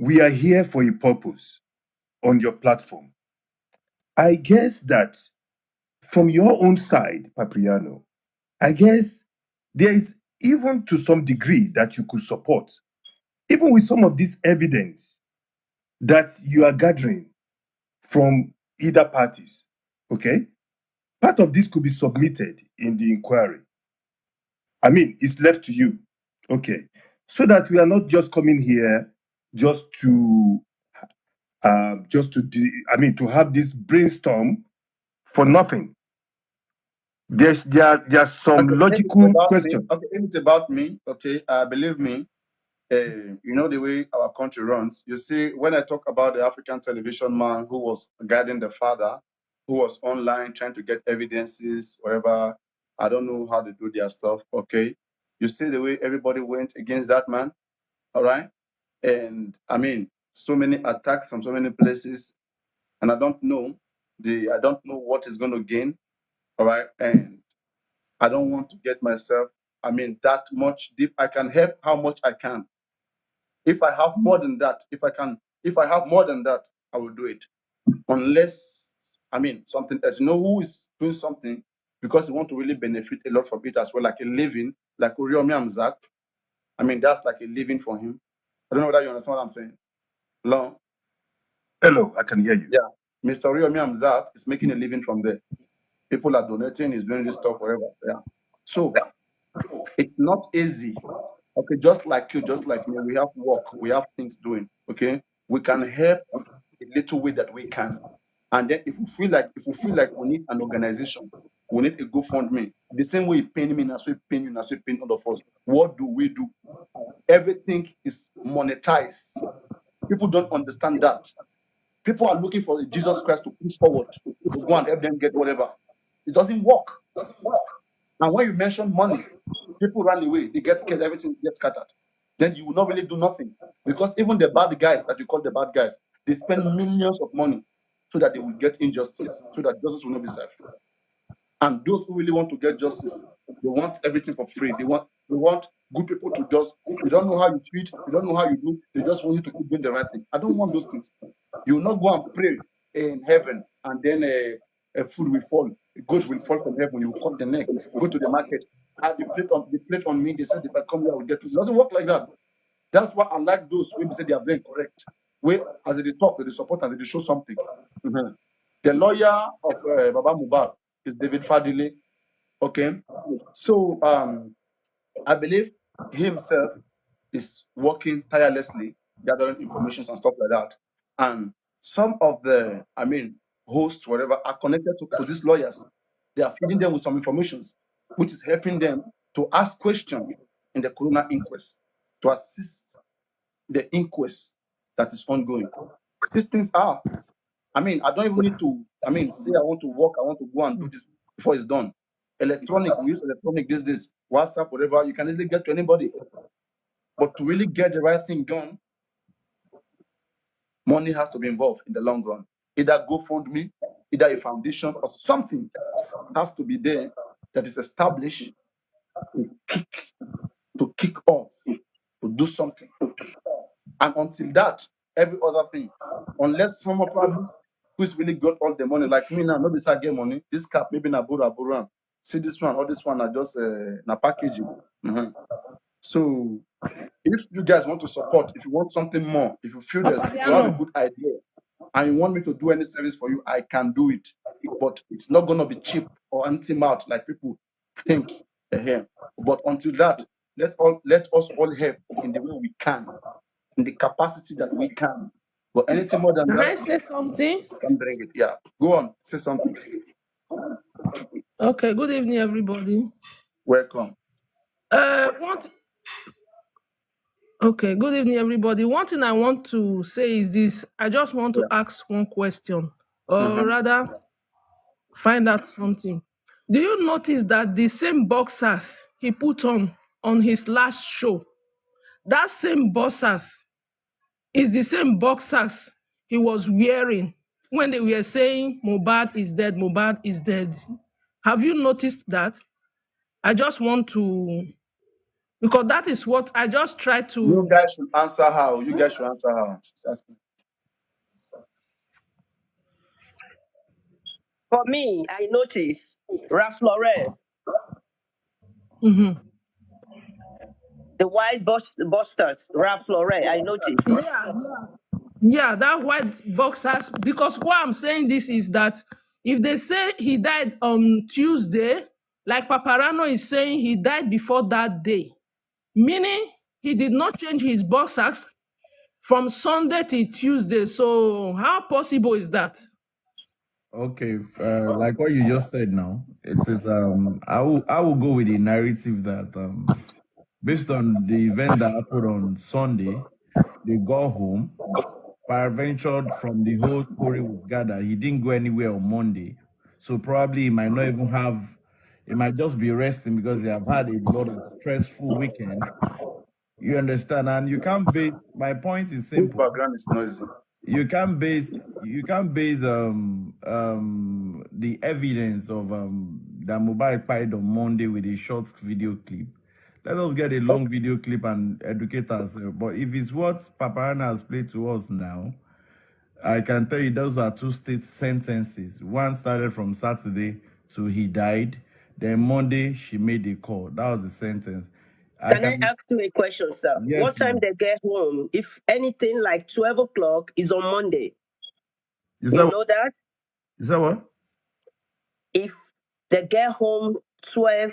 We are here for a purpose on your platform. I guess that from your own side, Papriano, I guess there is even to some degree that you could support, even with some of this evidence that you are gathering from either parties, okay? Part of this could be submitted in the inquiry. It's left to you, okay? So that we are not just coming here just to have this brainstorm for nothing. There are some logical questions. Okay, if it's about me, okay, believe me, you know the way our country runs. You see, when I talk about the African television man who was guiding the father, who was online trying to get evidences, whatever. I don't know how they do their stuff. Okay. You see the way everybody went against that man. All right. And I mean, so many attacks from so many places. And I don't know what is going to gain. All right. And I don't want to get myself, that much deep. I can help how much I can. If I have more than that, if I have more than that, I will do it. Unless, something else. You know who is doing something because they want to really benefit a lot from it as well, like a living, like Uriomi Amzak. That's like a living for him. I don't know whether you understand what I'm saying. Long. Hello, I can hear you. Yeah. Mr. Uriomi Amzak is making a living from there. People are donating, he's doing this stuff forever. Yeah. So it's not easy. Okay, just like you, just like me, we have work, we have things doing. Okay, we can help a little way that we can, and then if we feel like we need an organization, we need a GoFundMe. The same way it pain me, now so it pain you, now so it pain all of us. What do we do? Everything is monetized. People don't understand that. People are looking for Jesus Christ to push forward, to go and help them get whatever. It doesn't work. And when you mention money, people run away, they get scared, everything gets scattered. Then you will not really do nothing. Because even the bad guys that you call the bad guys, they spend millions of money so that they will get injustice, so that justice will not be served. And those who really want to get justice, they want everything for free. They want good people to just, they don't know how you treat, they don't know how you do, they just want you to keep doing the right thing. I don't want those things. You will not go and pray in heaven and then a food will fall, a goat will fall from heaven, you will cut the neck, go to the market, have the plate on me, they said if I come here I will get this. It doesn't work like that. That's why I like those who say they are very correct. Where as they talk, they support and they show something. Mm-hmm. The lawyer of Baba Mohbad is David Fadile. Okay. So I believe he himself is working tirelessly, gathering information and stuff like that. And some of the, hosts, whatever, are connected to these lawyers. They are feeding them with some information, which is helping them to ask questions in the coroner inquest, to assist the inquest that is ongoing. These things are, I don't even need to, say I want to work, I want to go and do this before it's done. Electronic, we use electronic these days, WhatsApp, whatever, you can easily get to anybody. But to really get the right thing done, money has to be involved in the long run. Either GoFundMe, either a foundation or something has to be there that is established to kick off, to do something. And until that, every other thing, unless someone probably who's really got all the money, like me now, nobody start get money. This cap maybe na Bura. See this one, all this one are just na packaging. Mm-hmm. So if you guys want to support, if you want something more, if you feel this, if you have a good idea, and you want me to do any service for you, I can do it. But it's not going to be cheap or anti-mouth like people think here. But until that, let us all help in the way we can, in the capacity that we can. But anything more than Can I that, say something? can bring it. Yeah, go on, say something. Okay, good evening, everybody. Welcome. Okay, good evening, everybody. One thing I want to say is this. I just want to ask one question, or rather, find out something. Do you notice that the same boxers he put on his last show, that same boxers is the same boxers he was wearing when they were saying Mohbad is dead, Mohbad is dead? Have you noticed that? I just want to, because that is what I just try to. You guys should answer how. You guys should answer how. For me, I notice Ralph Lauren, Mm-hmm. the white busters, Ralph Lauren, I noticed. Yeah, that white boxers, because why I'm saying this is that if they say he died on Tuesday, like Paparano is saying he died before that day, meaning he did not change his boxers from Sunday to Tuesday. So how possible is that? Okay, like what you just said now, it is I will go with the narrative that based on the event that happened on Sunday, they got home peradventure from the whole story we've gathered, he didn't go anywhere on Monday. So probably he might not even have, he might just be resting because they have had a lot of stressful weekend. You understand? And you can't base, my point is Whose simple. background is noisy? You can't base the evidence of that Mohbad died on Monday with a short video clip. Let us get a long video clip and educate ourselves. But if it's what Paparana has played to us now, I can tell you those are two state sentences. One started from Saturday to he died. Then Monday she made a call. That was the sentence. Can I ask you a question, sir? Yes, what time ma'am. they get home? If anything like 12 o'clock is on Monday. You You know that? said what? If they get home 12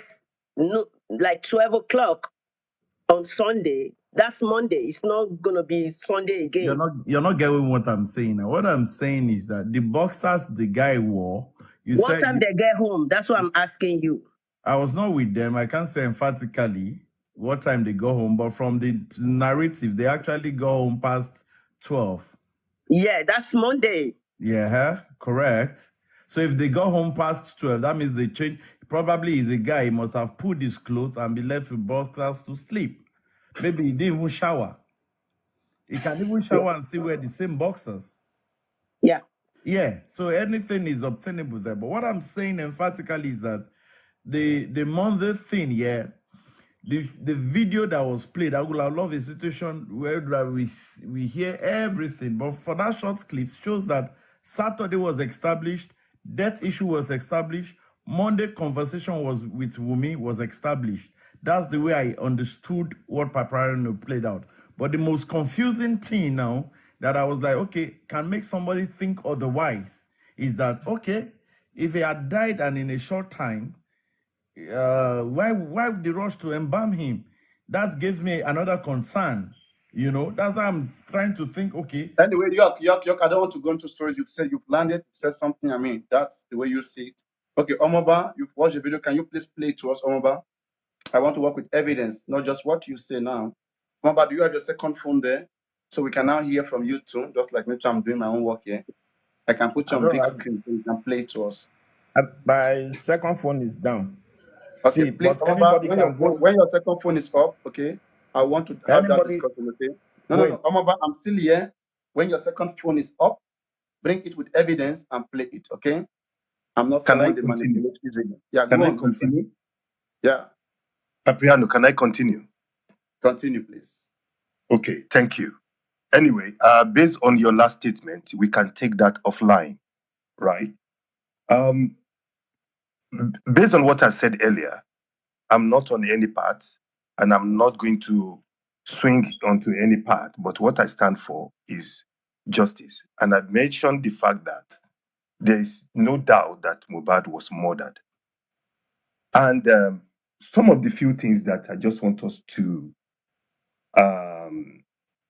o'clock on Sunday, that's Monday. It's not gonna be Sunday again. You're not getting what I'm saying now. What I'm saying is that the boxers the guy wore, What time they get home? That's what I'm asking you. I was not with them. I can't say emphatically what time they go home, but from the narrative, they actually go home past 12. Yeah, that's Monday. Yeah, correct. So if they go home past 12, that means they change. Probably is a guy, he must have put his clothes and be left with boxers to sleep. Maybe he didn't even shower. He can even shower and still wear the same boxers. Yeah. Yeah, so anything is obtainable there. But what I'm saying emphatically is that the Monday thing, yeah, the video that was played, I would have loved a situation where we hear everything. But for that short clip shows that Saturday was established, death issue was established, Monday conversation was with Wunmi was established. That's the way I understood what Paparano played out. But the most confusing thing now that I was like, okay, can make somebody think otherwise is that, okay, if he had died and in a short time, why the rush to embalm him? That gives me another concern. You know, that's why I'm trying to think, okay. Anyway, York, I don't want to go into stories. You've said you've landed, you've said something. I mean, that's the way you see it. Okay, Omoba, you've watched the video. Can you please play to us, Omoba? I want to work with evidence, not just what you say now. Omoba, do you have your second phone there? So we can now hear from you too, just like me too, I'm doing my own work here. I can put you on big screen so you can play it to us. My second phone is down. Okay, See, please, but Omoba, anybody can go. when your second phone is up, okay, I want to have that Anybody, discussion, okay? No, Omoba, I'm still here. When your second phone is up, bring it with evidence and play it, okay? I'm not Can I someone that continue? manipulates easily. Yeah, Can go I on, my friend. continue? Yeah, Papriano, can I continue? continue, please. Okay, thank you. Anyway, based on your last statement, we can take that offline, right? Based on what I said earlier, I'm not on any part, and I'm not going to swing onto any part, but what I stand for is justice. And I mentioned the fact that there is no doubt that Mohbad was murdered. And some of the few things that I just want us to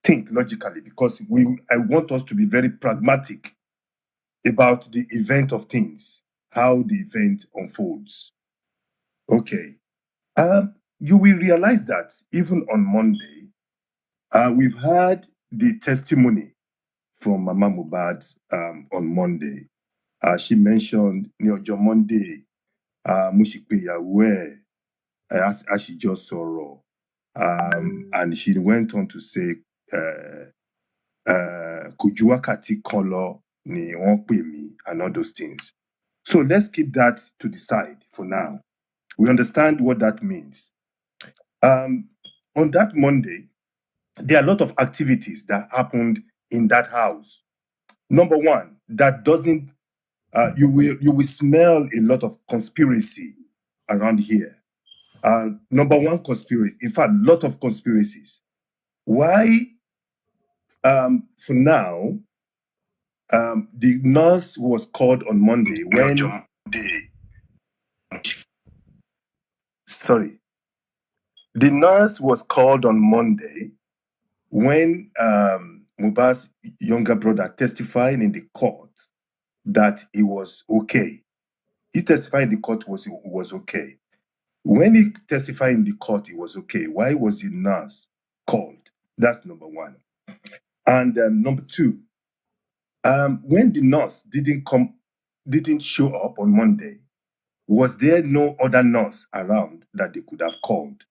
think logically, because I want us to be very pragmatic about the event of things, how the event unfolds. Okay. You will realize that even on Monday, we've had the testimony from Mama Mohbad on Monday. She mentioned Nyojo Monday, Mushipeyawe, as she just saw, and she went on to say, Kujuwakati Kolo ni wọ́n pè mí, and all those things. So let's keep that to the side for now. We understand what that means. On that Monday, there are a lot of activities that happened in that house. Number one, that doesn't, you will smell a lot of conspiracy around here. Number one conspiracy, in fact, a lot of conspiracies. Why, for now, the nurse was called on Monday when, sorry, the nurse was called on Monday when Mohbad's younger brother testified in the court that he was okay. He testified in the court was okay. When he testified in the court, he was okay. Why was the nurse called? That's number one. And number two, When the nurse didn't show up on Monday, was there no other nurse around that they could have called?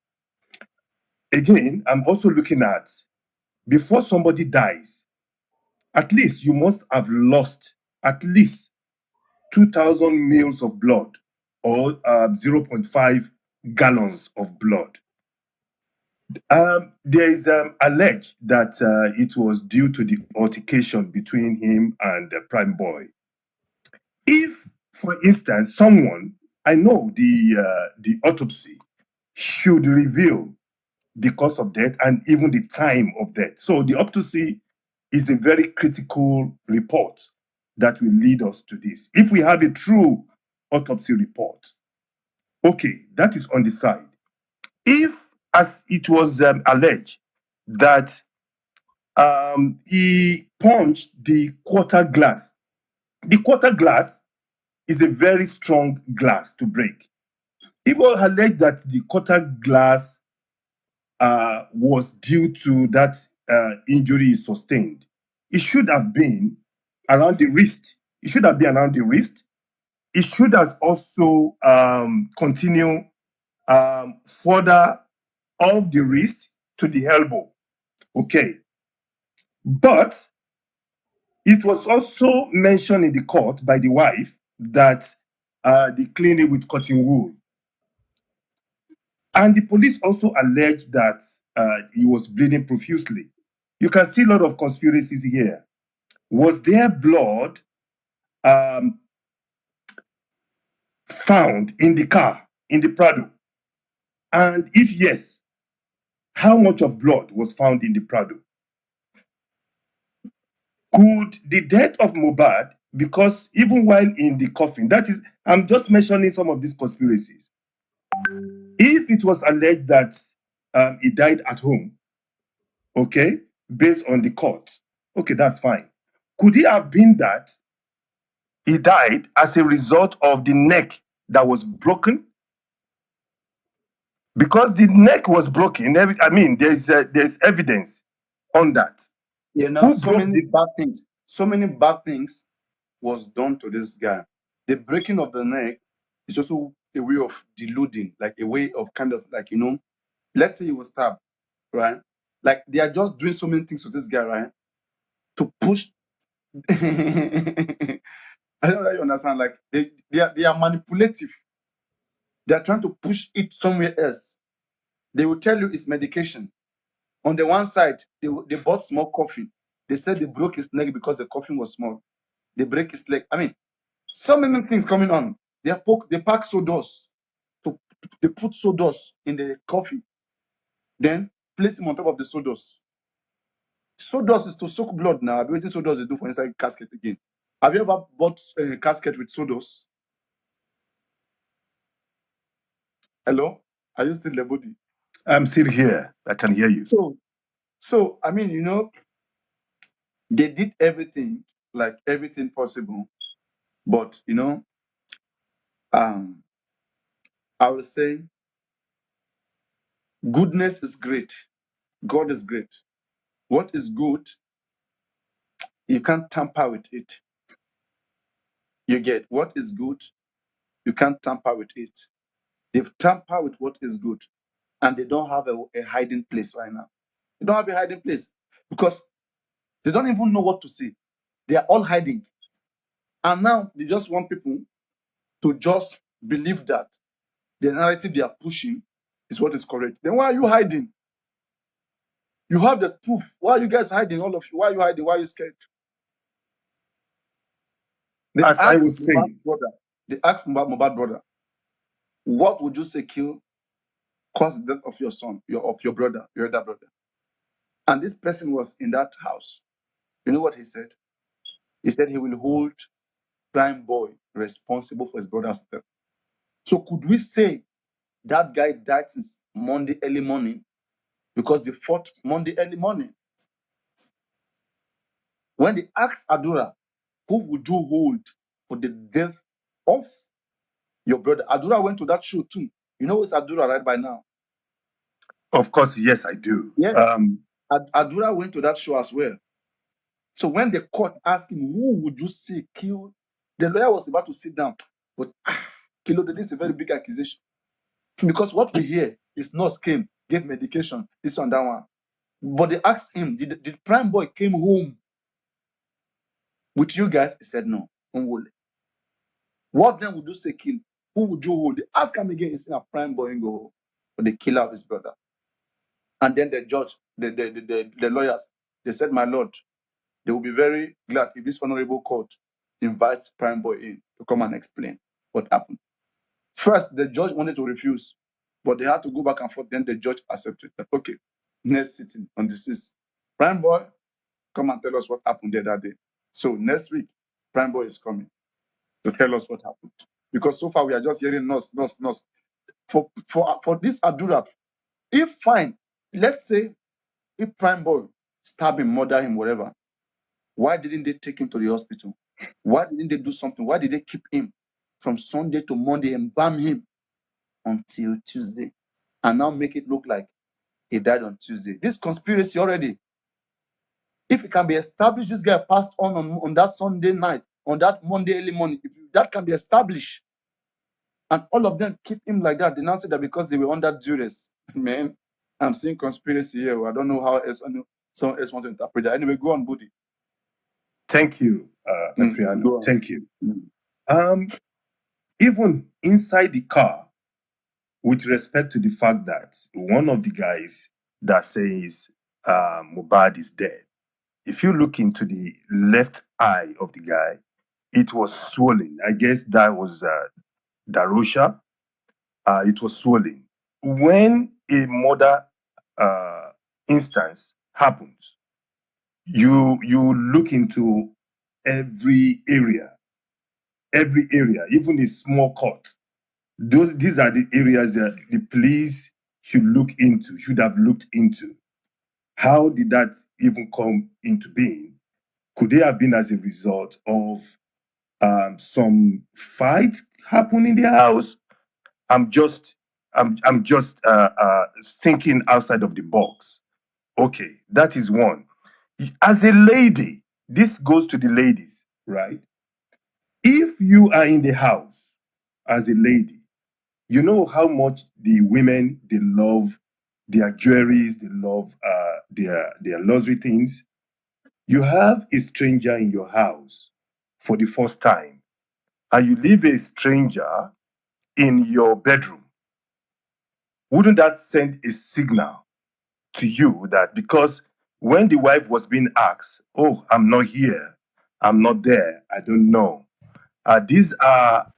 Again, I'm also looking at, before somebody dies, at least you must have lost at least 2,000 mils of blood or 0.5 gallons of blood. There is alleged that it was due to the altercation between him and the prime boy. If, for instance, I know the autopsy should reveal the cause of death and even the time of death. So the autopsy is a very critical report that will lead us to this. If we have a true autopsy report, okay, that is on the side. If, as it was alleged, that he punched the quarter glass is a very strong glass to break. It was alleged that the quarter glass was due to that injury he sustained. It should have been around the wrist. It should have been around the wrist. It should have also continued further off the wrist to the elbow. Okay. But it was also mentioned in the court by the wife that they cleaned it with cotton wool. And the police also alleged that he was bleeding profusely. You can see a lot of conspiracies here. Was there blood found in the car, in the Prado? And if yes, how much of blood was found in the Prado? Could the death of Mohbad, because even while in the coffin, that is, I'm just mentioning some of these conspiracies. If it was alleged that he died at home, okay, based on the court, okay, that's fine. Could it have been that he died as a result of the neck that was broken? Because the neck was broken, I mean, there's evidence on that. You know, Who so broke many bad things was done to this guy. The breaking of the neck is also a way of deluding, like a way of kind of like, let's say he was stabbed, right? Like they are just doing so many things to this guy, right? To push. I don't know if you understand. Like they are manipulative. They are trying to push it somewhere else. They will tell you it's medication. On the one side, they bought small coffin. They said they broke his neck because the coffin was small. They break his leg. I mean, so many things coming on. They pack sawdust. They put sawdust in the coffee. Then place him on top of the sawdust. Sawdust is to soak blood now. I've been waiting sawdust they do for inside casket again. Have you ever bought a casket with sawdust? Hello? Are you still the body? I'm still here. I can hear you. So I mean, they did everything, like everything possible. But I would say goodness is great. God is great. What is good, you can't tamper with it. You get what is good, you can't tamper with it. They've tampered with what is good, and they don't have a hiding place right now. They don't have a hiding place because they don't even know what to say. They are all hiding. And now they just want people to just believe that the narrative they are pushing is what is correct. Then why are you hiding? You have the proof. Why are you guys hiding, all of you? Why are you hiding? Why are you scared? They As I was saying, Mohbad brother, what would you say cause the death of your son, of your brother, your other brother? And this person was in that house. You know what he said? He said he will hold prime boy responsible for his brother's death. So could we say that guy died since Monday early morning because they fought Monday early morning? When they asked Adura, who would you hold for the death of your brother? Adura went to that show too. You know who's Adura right by now? Of course, yes, I do. Yes. Adura went to that show as well. So when the court asked him, who would you say killed? The lawyer was about to sit down. But Kilo, this is a very big accusation. Because what we hear is nurse came, gave medication, this one, that one. But they asked him, did Prime Boy came home with you guys? He said no. Onwole. What then would you say kill? Who would you hold? They ask him again, he said, Prime Boy go for the killer of his brother. And then the judge, the lawyers, they said, my lord, they will be very glad if this honorable court invites Prime Boy in to come and explain what happened. First, the judge wanted to refuse, but they had to go back and forth. Then the judge accepted that, okay, next sitting on the 6th. Prime Boy, come and tell us what happened there that day. So next week, Prime Boy is coming to tell us what happened. Because so far we are just hearing nurse. For this Adura, if fine, let's say if Prime Boy stab him, murder him, whatever, why didn't they take him to the hospital? Why didn't they do something? Why did they keep him from Sunday to Monday and bam him until Tuesday and now make it look like he died on Tuesday? This conspiracy already, if it can be established, this guy passed on that Sunday night, on that Monday early morning, if that can be established, and all of them keep him like that, they now say that because they were under duress. Man, I'm seeing conspiracy here. I don't know how else, someone else want to interpret that. Anyway, go on, Budi. Thank you, Patriano. Go on. Thank you. Even inside the car, with respect to the fact that one of the guys that says Mohbad is dead, if you look into the left eye of the guy, it was swollen. I guess that was Darosha. It was swollen. When a murder instance happens, you look into every area, even a small cut. These are the areas that the police should have looked into. How did that even come into being? Could it have been as a result of some fight happen in the house? I'm just thinking outside of the box. Okay, that is one. As a lady, this goes to the ladies, right? If you are in the house as a lady, you know how much the women, they love their jewelries, they love their luxury things. You have a stranger in your house for the first time, and you leave a stranger in your bedroom. Wouldn't that send a signal to you that, because when the wife was being asked, oh, I'm not here, I'm not there, I don't know. These are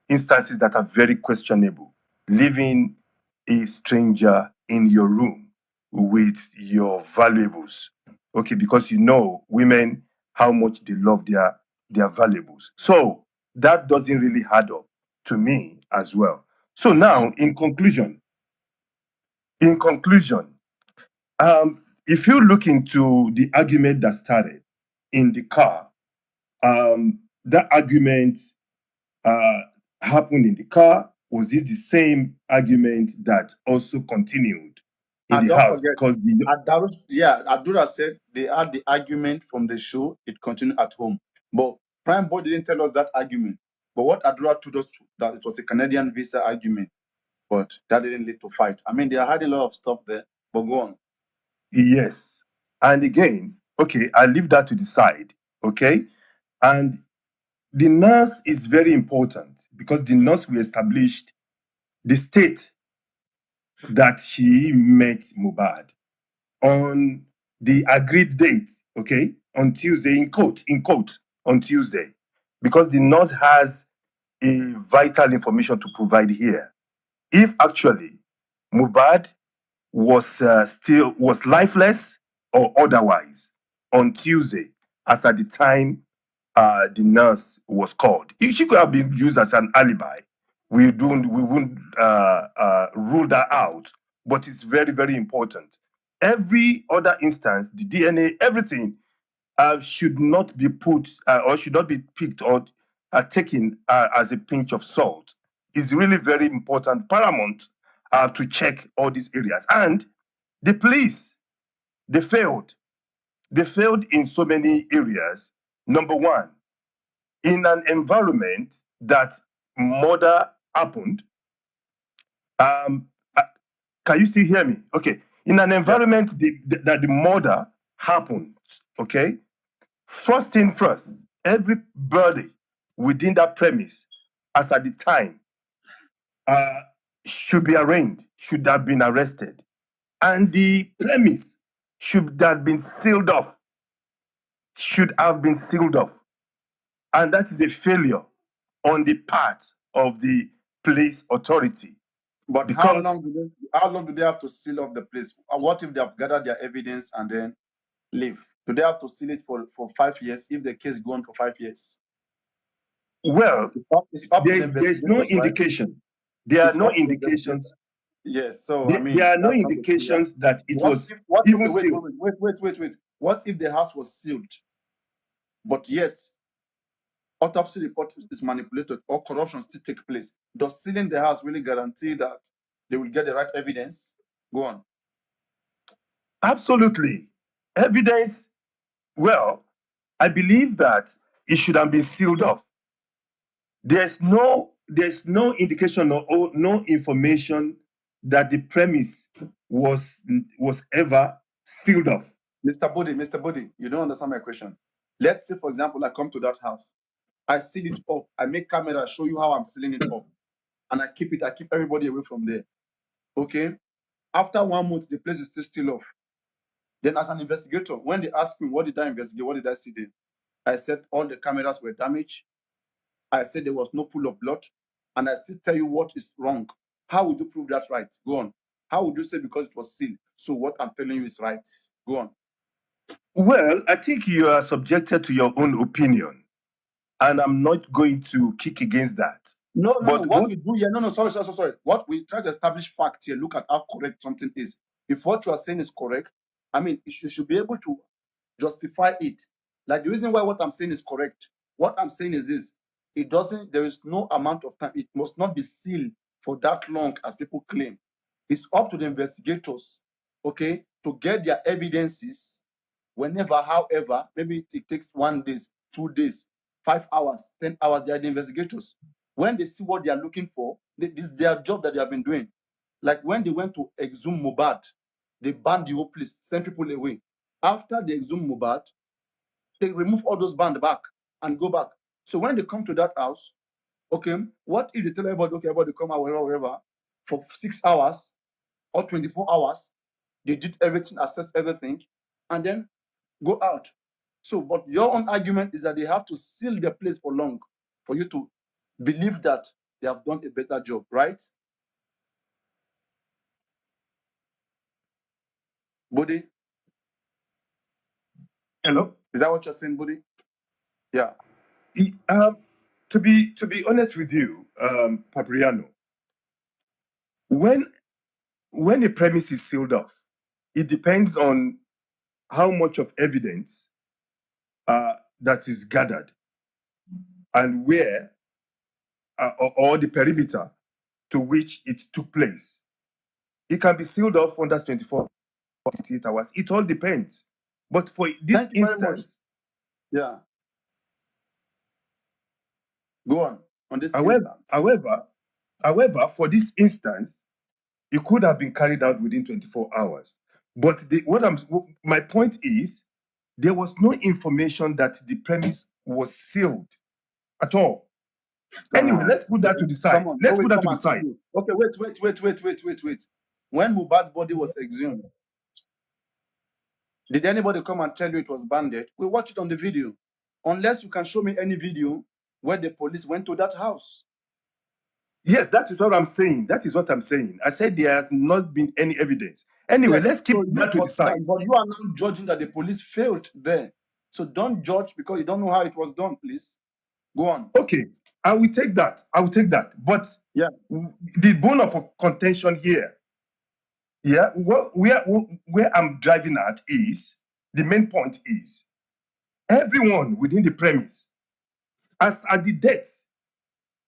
instances that are very questionable. Leaving a stranger in your room with your valuables, okay, because you know women how much they love their valuables. So that doesn't really add up to me as well. So now, in conclusion, if you look into the argument that started in the car, that argument happened in the car. Was it the same argument that also continued in And the don't house? forget, Because Adura said they had the argument from the show, it continued at home. But Prime Boy didn't tell us that argument. But what Adura told us, that it was a Canadian visa argument, but that didn't lead to fight. I mean, they had a lot of stuff there, but go on. yes, and again, okay, I leave that to the side, okay, and the nurse is very important because the nurse will establish the state that she met Mohbad on the agreed date, okay, on Tuesday, in quote, on Tuesday, because the nurse has a vital information to provide here. If actually Mohbad was lifeless or otherwise on Tuesday, as at the time the nurse was called, she could have been used as an alibi. We wouldn't rule that out, but it's very, very important. Every other instance, the DNA, everything should not be put or should not be picked or taken as a pinch of salt. It's really very important, paramount, to check all these areas. And the police, they failed. They failed in so many areas. Number one, in an environment that murder happened. Uh, can you still hear me? Okay. In an environment that the murder happened, okay? First thing first, everybody within that premise, as at the time, should be arraigned, should have been arrested. And the premise should have been sealed off, should have been sealed off. And that is a failure on the part of the police authority. But Because how long do they have to seal off the place? What if they have gathered their evidence and then leave? Do they have to seal it for 5 years if the case goes on for 5 years? well, It's up to the there's no investigators, right? indication. There are It's no up to the indications. Yes, so There, I mean, there are no that's not the thing, yeah. indications that it What was if, what even okay, sealed. wait. What if the house was sealed, but yet autopsy report is manipulated or corruption still take place? Does sealing the house really guarantee that they will get the right evidence? Go on. Absolutely. Evidence, well, I believe that it should have been sealed off. There's no indication or no information that the premise was ever sealed off. Mr. Bodhi, you don't understand my question. Let's say, for example, I come to that house, I seal it off, I make camera show you how I'm sealing it off, and I keep everybody away from there. Okay? After 1 month, the place is still off. Then as an investigator, when they ask me, what did I investigate? What did I see there? I said all the cameras were damaged. I said there was no pool of blood. And I still tell you what is wrong. How would you prove that right? Go on. How would you say because it was sealed? So what I'm telling you is right. Go on. Well, I think you are subjected to your own opinion. And I'm not going to kick against that. No. What we do here, sorry. What we try to establish fact here, look at how correct something is. If what you are saying is correct, I mean, you should be able to justify it. Like the reason why what I'm saying is correct. What I'm saying is this: there is no amount of time. It must not be sealed for that long as people claim. It's up to the investigators, okay, to get their evidences whenever, however, maybe it takes 1 day, 2 days, 5 hours, 10 hours. They are the investigators. When they see what they are looking for, this is their job that they have been doing. Like when they went to exhume Mohbad, they banned the whole place, sent people away. After they exhume Mohbad, they remove all those bands back and go back. So when they come to that house, okay, what if they tell everybody, okay, everybody come out, wherever, for 6 hours or 24 hours, they did everything, assess everything, and then go out. So, but your own argument is that they have to seal the place for long for you to believe that they have done a better job, right? Buddy? Hello? Is that what you're saying, Buddy? Yeah. To be honest with you, Papriano, when a premise is sealed off, it depends on how much of evidence that is gathered and where or the perimeter to which it took place. It can be sealed off under 24 or 48 hours. It all depends. But for this Thank you very much. instance, Yeah. Go on this instance. However, for this instance, it could have been carried out within 24 hours. But my point is, there was no information that the premise was sealed at all. Anyway, let's put that to the side. Let's put that to the side. Okay, wait. When Mohbad's body was exhumed, did anybody come and tell you it was banded? We watched it on the video. Unless you can show me any video where the police went to that house. Yes, that is what I'm saying. I said there has not been any evidence. Anyway, Yes, let's keep that to the side. But you are now judging that the police failed there. So don't judge because you don't know how it was done, please. Go on. Okay, I will take that. But yeah, the bone of contention here, where I'm driving at is, the main point is, everyone within the premise, as at the death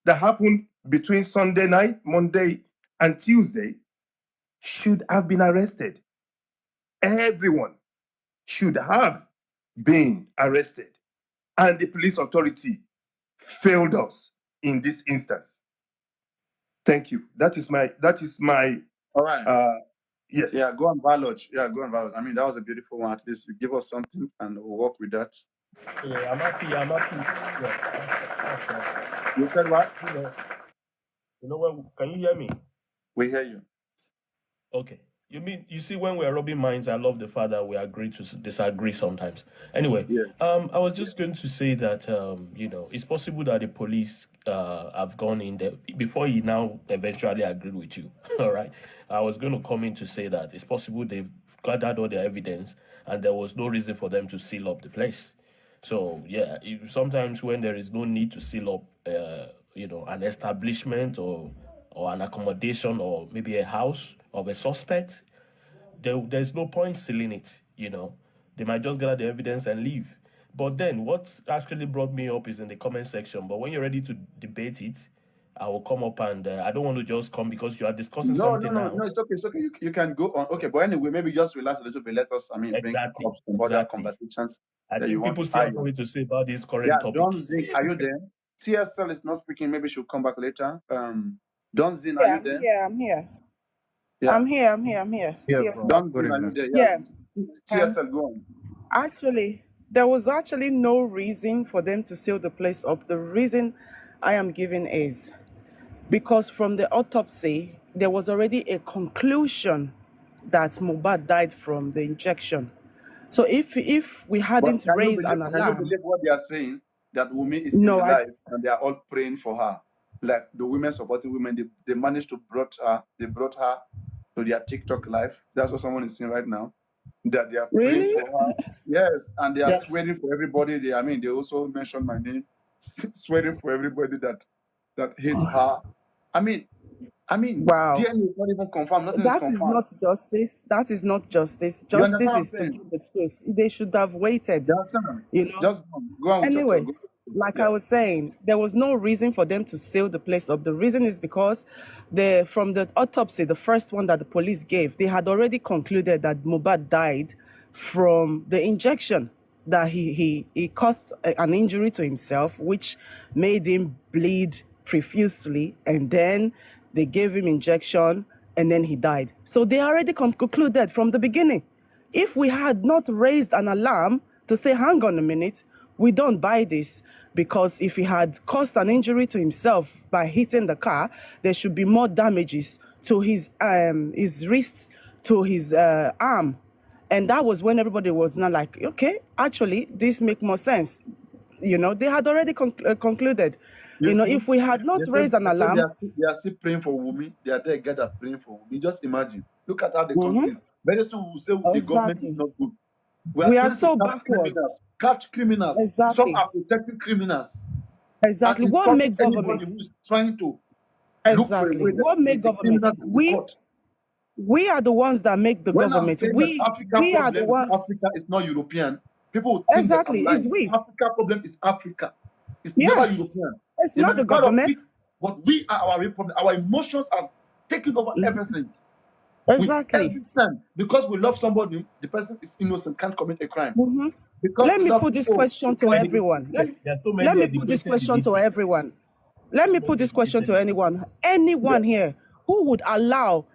that happened between Sunday night, Monday, and Tuesday, should have been arrested. Everyone should have being arrested, and the police authority failed us in this instance. Thank you. That is my All right. yes. Yeah, go on, Valoj. Yeah, go on, Valoj. I mean, that was a beautiful one. At least you give us something and we'll work with that. Yeah, I'm happy. Yeah. You said what? You know what? Can you hear me? We hear you. Okay. You see, when we're rubbing minds, I love the fact that we agree to disagree sometimes. Anyway, Yeah. I was just going to say that, it's possible that the police have gone in there before he now eventually agreed with you. All right. I was going to come in to say that it's possible they've gathered all their evidence and there was no reason for them to seal up the place. So, yeah, sometimes when there is no need to seal up, an establishment or an accommodation or maybe a house of a suspect, there's no point sealing it, They might just gather the evidence and leave. But then what actually brought me up is in the comment section. But when you're ready to debate it, I will come up and I don't want to just come because you are discussing No, something now. it's okay. It's okay. You can go on. Okay, but anyway, maybe just relax a little bit. Let us, bring Exactly. up some other conversations I that you think want people to still have argue. something to say about this current Yeah, topic. Don Zing, are you there? TSL is not speaking. Maybe she'll come back later. Don Zing, are Yeah, you there? I'm here. Yeah. I'm here. Yeah, bro. Don Good Zing, are you evening. there? Yeah. TSL, go on. Actually, there was actually no reason for them to seal the place up. The reason I am giving is because from the autopsy, there was already a conclusion that Mohbad died from the injection. So if we But hadn't can you raised an believe alarm, what they are saying? That Wunmi is still no, alive and they are all praying for her. Like the women supporting women, they managed to brought her to their TikTok live. That's what someone is saying right now. That they are praying really? for her. Yes, and they are Yes. swearing for everybody. They also mentioned my name, swearing for everybody that hates her. Wow. DNA is not even confirmed. Nothing is That is confirmed. not justice. That is not justice. You understand Justice what I'm is to saying? give the truth. They should have waited. Just go on with your Anyway, talk. like Yeah. I was saying, there was no reason for them to seal the place up. The reason is because from the autopsy, the first one that the police gave, they had already concluded that Mohbad died from the injection, that he caused an injury to himself, which made him bleed profusely, and then they gave him injection, and then he died. So they already concluded from the beginning. If we had not raised an alarm to say, hang on a minute, we don't buy this, because if he had caused an injury to himself by hitting the car, there should be more damages to his wrists, to his arm. And that was when everybody was not like, okay, actually, this makes more sense. They had already concluded. If we had not raised an alarm. They are still praying for Wunmi. They are there gathered praying for Wunmi. Just imagine. Look at how the country is. Very soon we will say the government is not good. We are trying so to backward. Catch criminals. Exactly. Some are protecting criminals. Exactly. And What make anybody government? who is trying to Exactly. look for a way What make government? We are the ones that make the when government. I'm saying that African problem are the ones. Africa is not European, people would think Exactly. that I'm It's lying. we. Africa problem is Africa. It's never European. It's not the government. But we are our real problem. Our emotions are taking over everything. Exactly. Every time, because we love somebody, the person is innocent, can't commit a crime. Let me put this question to everyone. Let me put this question to everyone. Let me put this question to anyone. Anyone here who would allow,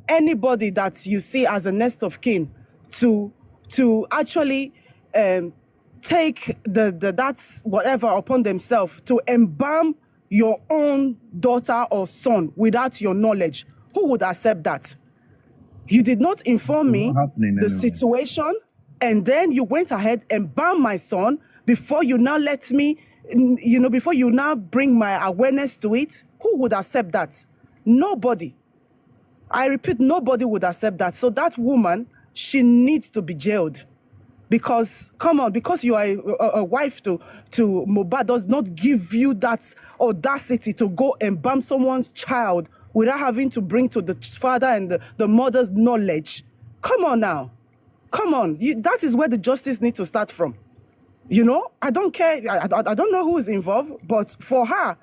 anybody that you see as a next of kin to actually take that's whatever upon themselves to embalm your own daughter or son without your knowledge? Who would accept that? You did not inform me the situation, and then you went ahead and banned my son before you now let me, before you now bring my awareness to it. Who would accept that? Nobody. I repeat, nobody would accept that. So that woman, she needs to be jailed. Because, come on, because you are a wife to Mohbad does not give you that audacity to go and bump someone's child without having to bring to the father and the mother's knowledge. Come on now. Come on. That is where the justice needs to start from. I don't care. I don't know who is involved, but for her,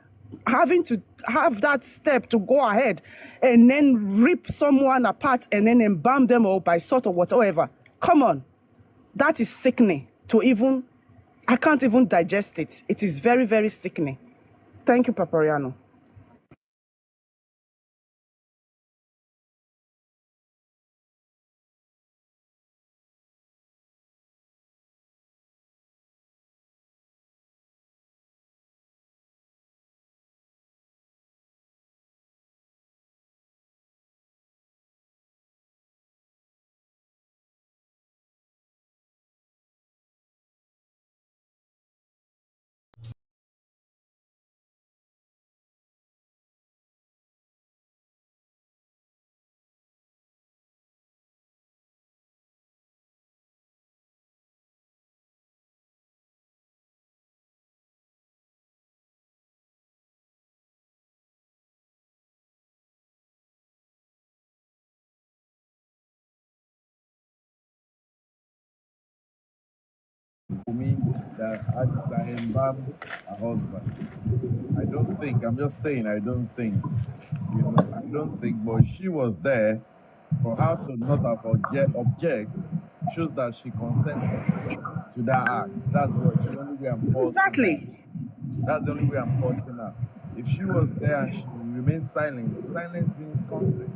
having to have that step to go ahead and then rip someone apart and then embalm them or by sort or whatever. Come on. That is sickening to even, I can't even digest it. It is very, very sickening. Thank you, Papariano. For me, that embalmed her husband. I don't think, I'm just saying, I don't think, I don't think, but she was there. For her to not have object shows that she consented to that act. That's the only way I'm faulting her. Exactly. That's the only way I'm faulting her. If she was there and she remained silent, silence means consent.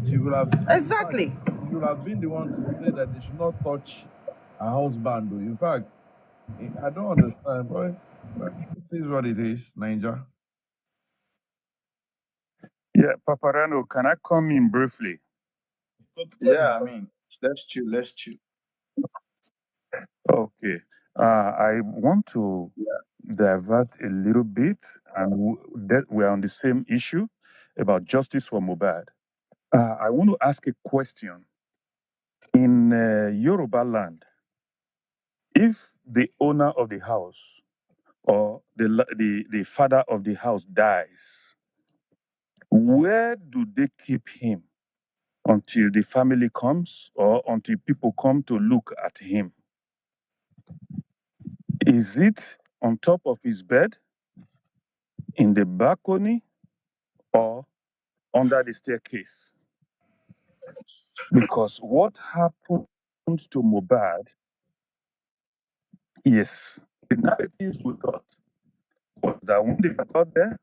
She would have, Exactly. she would have been the one to say that they should not touch her husband. In fact, I don't understand, but it is what it is, Niger. Yeah, Paparano, can I come in briefly? Yeah, I mean, let's chill. Okay. I want to divert a little bit, and that we're on the same issue about justice for Mohbad. I want to ask a question. In Yoruba land, if the owner of the house or the father of the house dies, where do they keep him until the family comes or until people come to look at him? Is it on top of his bed, in the balcony, or under the staircase? Because what happened to Mohbad, yes, the narratives we got was that when they got there,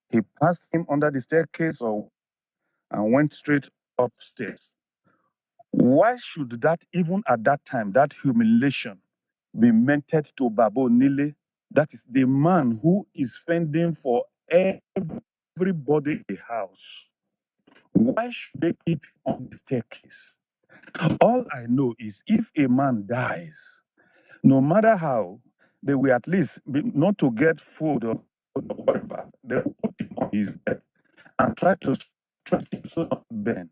he passed him under the staircase and went straight upstairs. Why should that, even at that time, that humiliation be meted to Babo Nile? That is the man who is fending for everybody in the house. Why should they keep on the staircase? All I know is if a man dies, no matter how, they will at least not to get food or whatever, they will put him on his bed and try to stretch him so not to burn.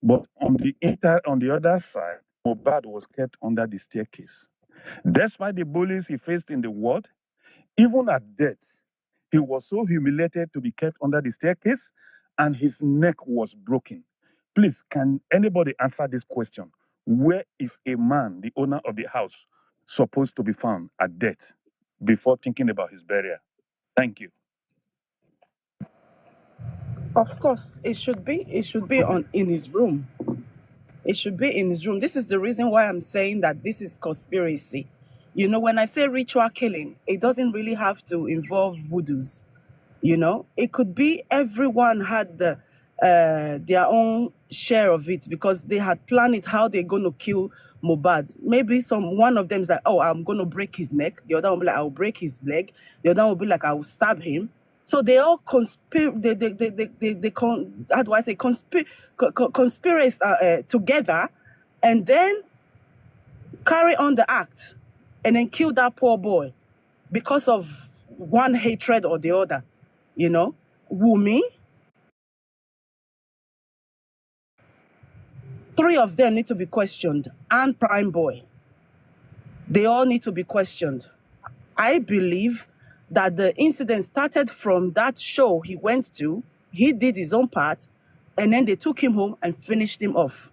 But on the other side, Mohbad was kept under the staircase. Despite the bullies he faced in the ward, even at death, he was so humiliated to be kept under the staircase and his neck was broken. Please, can anybody answer this question? Where is a man, the owner of the house, supposed to be found at death before thinking about his burial? Thank you. Of course, it should be in his room. It should be in his room. This is the reason why I'm saying that this is conspiracy. When I say ritual killing, it doesn't really have to involve voodoos. It could be everyone had their own share of it because they had planned it how they're going to kill Mohbad. Maybe one of them is like, oh, I'm going to break his neck. The other one will be like, I'll break his leg. The other one will be like, I will stab him. So they all conspire. How do I say conspiracy together, and then carry on the act, and then kill that poor boy because of one hatred or the other. Wunmi. 3 of them need to be questioned, and Prime Boy. They all need to be questioned. I believe that the incident started from that show he went to. He did his own part, and then they took him home and finished him off.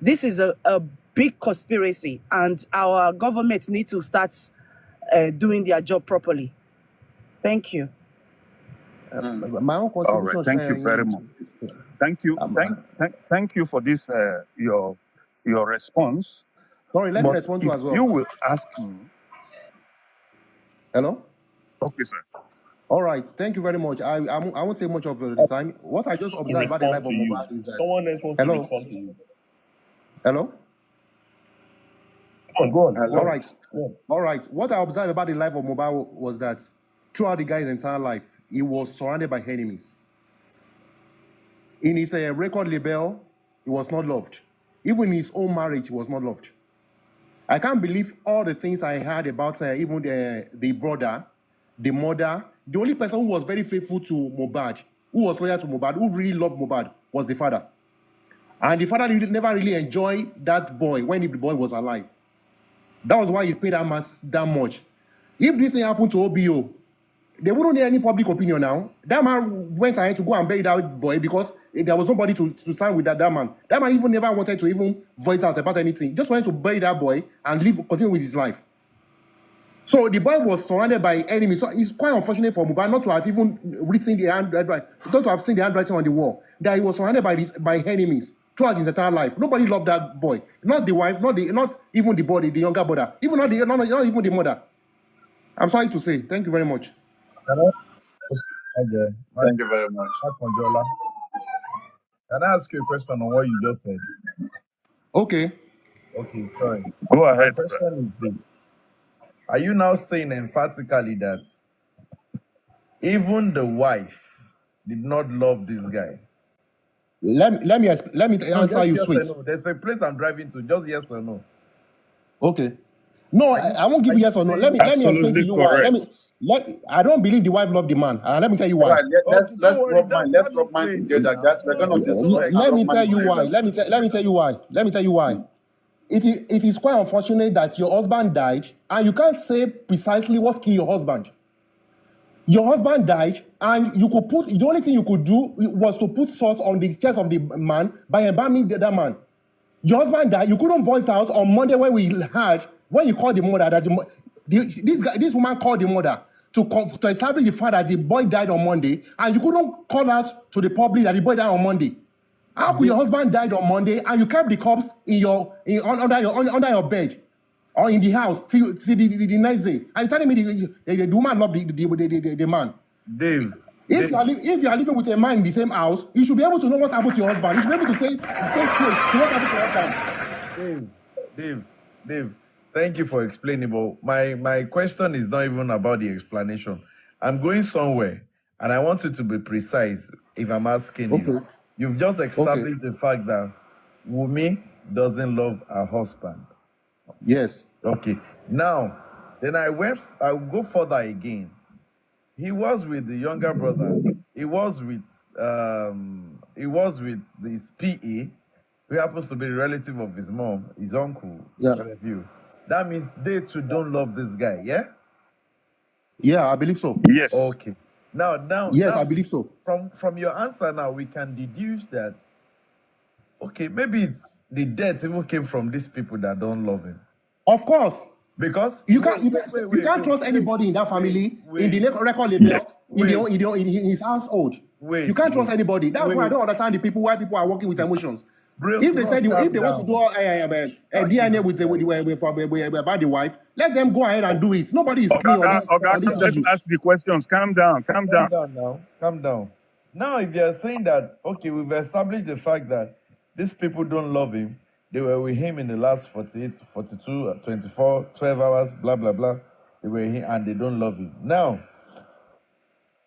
This is a big conspiracy, and our government needs to start doing their job properly. Thank you. My own All right, contribution. thank you very much. Thank you. Thank you for this, your response. Sorry, let me But respond to if as well. you will ask me, Hello? okay, sir. All right, thank you very much. I won't take much of the time. What I just To observed about the life respond of to you. Mohbad is that. Someone else wants to Hello? respond to you. Hello? Go on. All right. All right. What I observed about the life of Mohbad was that throughout the guy's entire life, he was surrounded by enemies. In his record label, he was not loved. Even in his own marriage, he was not loved. I can't believe all the things I heard about even the brother, the mother. The only person who was very faithful to Mohbad, who was loyal to Mohbad, who really loved Mohbad, was the father. And the father never really enjoyed that boy when the boy was alive. That was why he paid that much. If this thing happened to OBO, they wouldn't need any public opinion now. That man went ahead to go and bury that boy because there was nobody to sign with that man. That man even never wanted to even voice out about anything. He just wanted to bury that boy and continue with his life. So the boy was surrounded by enemies. So it's quite unfortunate for Mohbad not to have even written the handwriting, not to have seen the handwriting on the wall, that he was surrounded by enemies throughout his entire life. Nobody loved that boy. Not the wife, not even the body, the younger brother, even not even the mother. I'm sorry to say. Thank you very much. Okay. Thank you very much. Can I ask you a question on what you just said? Okay. Okay, sorry. Go My ahead, sir. question is this. Are you now saying emphatically that even the wife did not love this guy? Let me answer you yes straight. or no. There's a place I'm driving to. Just yes or no. Okay. No, I won't give you yes or no. Let me explain to you why. I don't believe the wife loved the man. Let me tell you why. All right, let's rub mine together, guys. We're gonna discuss. Let me tell you why. Let me tell you why. It is quite unfortunate that your husband died, and you can't say precisely what killed your husband. Your husband died, and the only thing you could do was to put salt on the chest of the man by embalming that man. Your husband died. You couldn't voice out on Monday when you called the mother that this woman called the mother to establish the fact that the boy died on Monday, and you couldn't call out to the public that the boy died on Monday. How could your husband died on Monday and you kept the corpse under your bed or in the house till the next day? Are you telling me the woman loved the man? Dave. If you are living with a man in the same house, you should be able to know what happened to your husband. You should be able to say straight what happened to your husband. Dave, thank you for explaining. But my question is not even about the explanation. I'm going somewhere, and I want you to be precise if I'm asking you. You've just established the fact that Wunmi doesn't love her husband. Yes. Okay. Now, then I'll go further again. He was with the younger brother. He was with this PA, who happens to be a relative of his mom, his uncle. Yeah. That means they too don't love this guy, yeah? Yeah, I believe so. Yes. Okay. Now. Yes, I believe so. From your answer now, we can deduce that, okay, maybe it's the death even came from these people that don't love him. Of course. Because you can't trust anybody in that family, in the record label, in his household. You can't trust anybody. That's why I don't understand why people are working with emotions. If they want to do DNA with about the wife, let them go ahead and do it. Nobody is clear on this issue. Ask the questions. Calm down. Calm down. Now, if you're saying that, okay, we've established the fact that these people don't love him. They were with him in the last 48, 42, 24, 12 hours, blah, blah, blah. They were here and they don't love him. Now,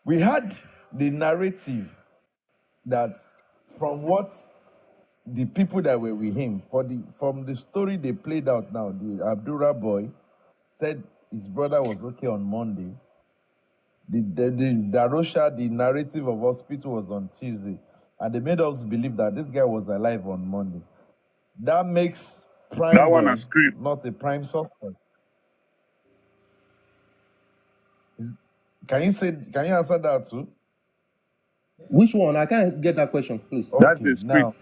we had the narrative that from what the people that were with him, from the story they played out now, the Abdullah boy said his brother was okay on Monday. The Darosha, the narrative of hospital was on Tuesday. And they made us believe that this guy was alive on Monday. That makes Prime Boy not a prime suspect. Can you answer that too? Which one? I can't get that question, please. Okay, that's the script. Now,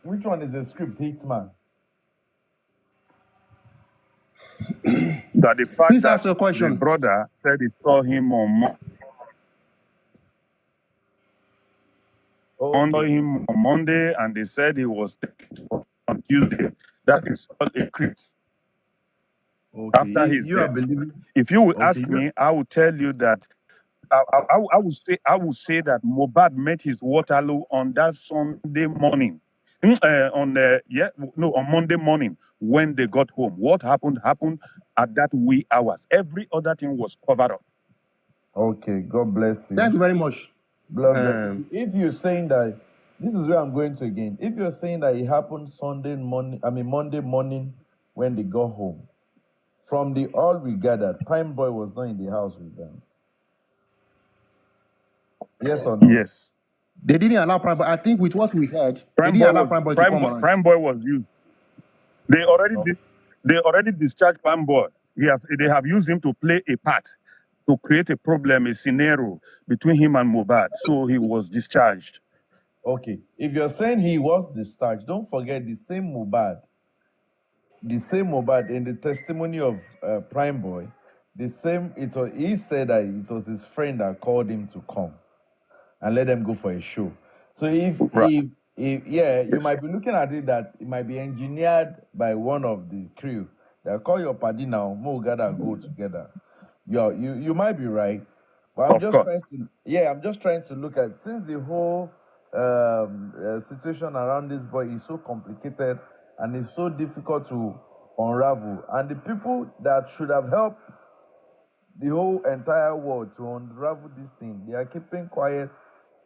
which one is the script? Hitman. That the fact Please that ask your question. the brother said he saw him on Monday, and they said he was taken Tuesday. That is all a crypt. Okay, After his you are death. believing. If you will Okay, ask me, I will tell you that I would say that Mohbad met his Waterloo on that Sunday morning. On Monday morning when they got home. What happened at that wee hours. Every other thing was covered up. Okay, God bless you. Thank you very much. Blood bless you. If you're saying that, this is where I'm going to again. If you're saying that it happened Monday morning when they got home, from the all we gathered, Prime Boy was not in the house with them. Yes or no? Yes. They didn't allow Prime Boy. I think with what we heard, they didn't allow Prime Boy to come around. Prime Boy was used. They already discharged Prime Boy. They have used him to play a part, to create a problem, a scenario between him and Mohbad. So he was discharged. Okay. If you're saying he was discharged, don't forget the same Mohbad in the testimony of Prime Boy, he said that it was his friend that called him to come and let them go for a show. So if you might be looking at it that it might be engineered by one of the crew. They'll call your party now, Mo gather go together. You might be right, but I'm just trying to look at, since the whole situation around this boy is so complicated and it's so difficult to unravel, and the people that should have helped the whole entire world to unravel this thing, they are keeping quiet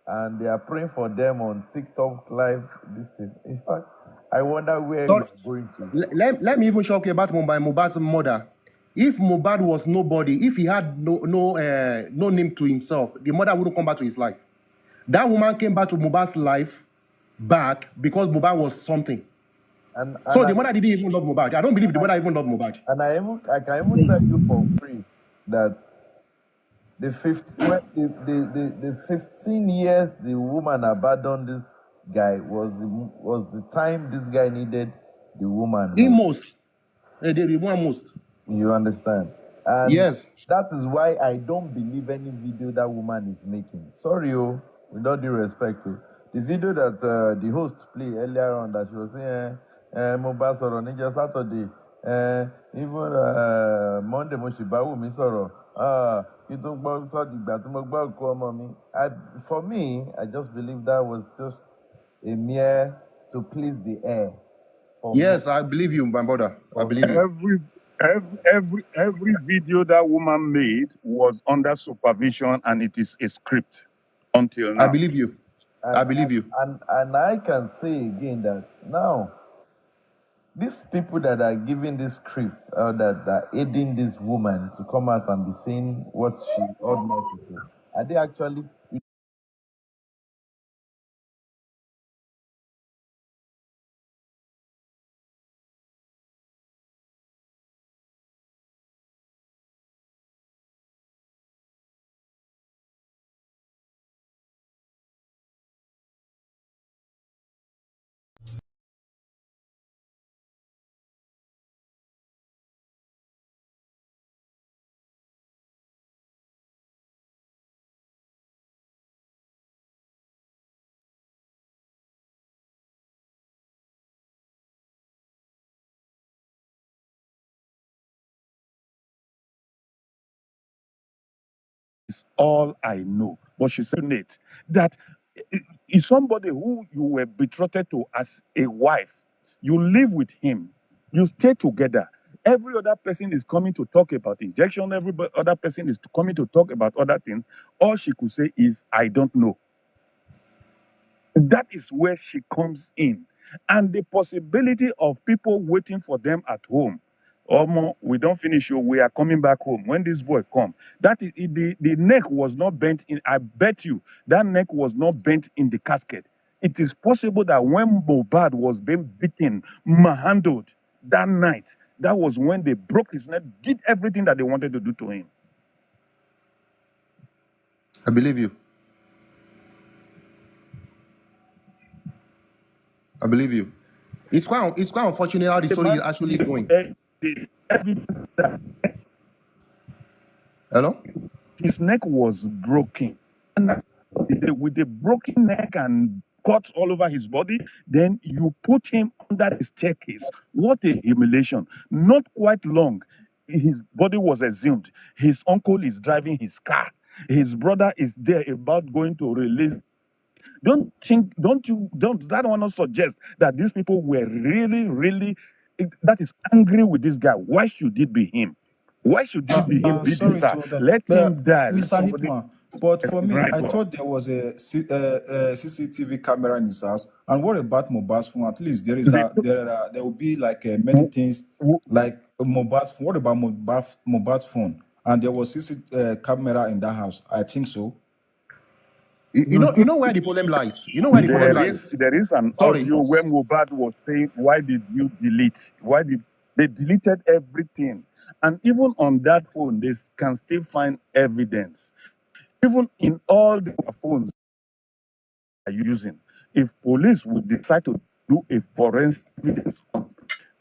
and they are praying for them on TikTok live. This thing. In fact, I wonder where we are going to. Let me even shock you about Mohbad's mother. If Mohbad was nobody, if he had no name to himself, the mother wouldn't come back to his life. That woman came back to Mohbad's life because Mohbad was something. So the mother didn't even love Mohbad. I don't believe the mother even loved Mohbad. And I can even tell you for free that the 15 years the woman abandoned this guy was the time this guy needed the woman. The one most. You understand? And yes. That is why I don't believe any video that woman is making. Sorry, with all due respect to the video that the host played earlier on, that she was saying, Mohbad Ninja Saturday, even Monday Moshiba Wunmi sọ̀rọ̀. For me, I just believe that was just a mere to please the air. Yes, I believe you, my brother. I believe you. Every video that woman made was under supervision, and it is a script until now. I believe you. I believe you. And I can say again that now, these people that are giving these scripts, that are aiding this woman to come out and be saying what she ought not to say, are they actually? Is all I know. But she said, Nate, that is somebody who you were betrothed to as a wife. You live with him. You stay together. Every other person is coming to talk about injection. Every other person is coming to talk about other things. All she could say is, I don't know. That is where she comes in. And the possibility of people waiting for them at home. We don't finish, we are coming back home. When this boy come, that is the neck was not bent in. I bet you that neck was not bent in the casket. It is possible that when Mohbad was being beaten, manhandled that night, that was when they broke his neck, did everything that they wanted to do to him. I believe you. I believe you. It's quite unfortunate how the story is actually going. Hello? His neck was broken. And with a broken neck and cuts all over his body. Then you put him under the staircase. What a humiliation. Not quite long, his body was exhumed. His uncle is driving his car. His brother is there about going to release. Don't that one not suggest that these people were really that is angry with this guy? Why should it be him? Why should it be him be the Sorry star? to that. Let him die. Let Mr. somebody. Hitman, but for me, Right, I bro. thought there was a CCTV camera in his house. And what about Mohbad's phone? At least there will be like many things like Mohbad's phone. What about Mohbad's phone? And there was CCTV camera in that house. I think so. You know where the problem lies. You know where the problem lies. There is an Sorry. audio where Mohbad was saying, "Why did you delete? Why did they deleted everything?" And even on that phone, they can still find evidence. Even in all the phones are using, if police would decide to do a forensic evidence on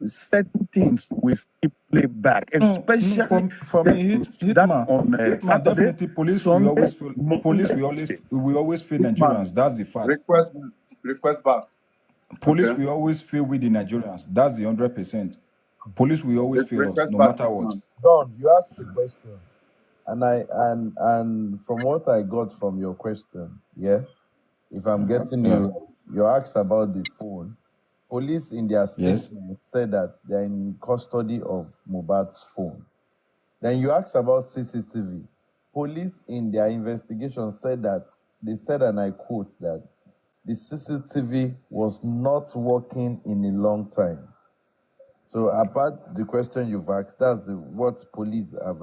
certain things, we still play back, especially for me, Hitman, on Saturday, definitely police. Sunday, We always feel police. Monday. We always feel Nigerians. That's the fact. Request back. Police, Okay. we always feel with the Nigerians. That's the 100%. Police, we always feel us, Request no back. matter what. Don, you asked the question, and from what I got from your question, yeah, if I'm getting you right, you asked about the phone. Police in their statement said that they're in custody of Mohbad's phone. Then you asked about CCTV. Police in their investigation said that they said, and I quote, that the CCTV was not working in a long time. So apart the question you've asked, that's what police have.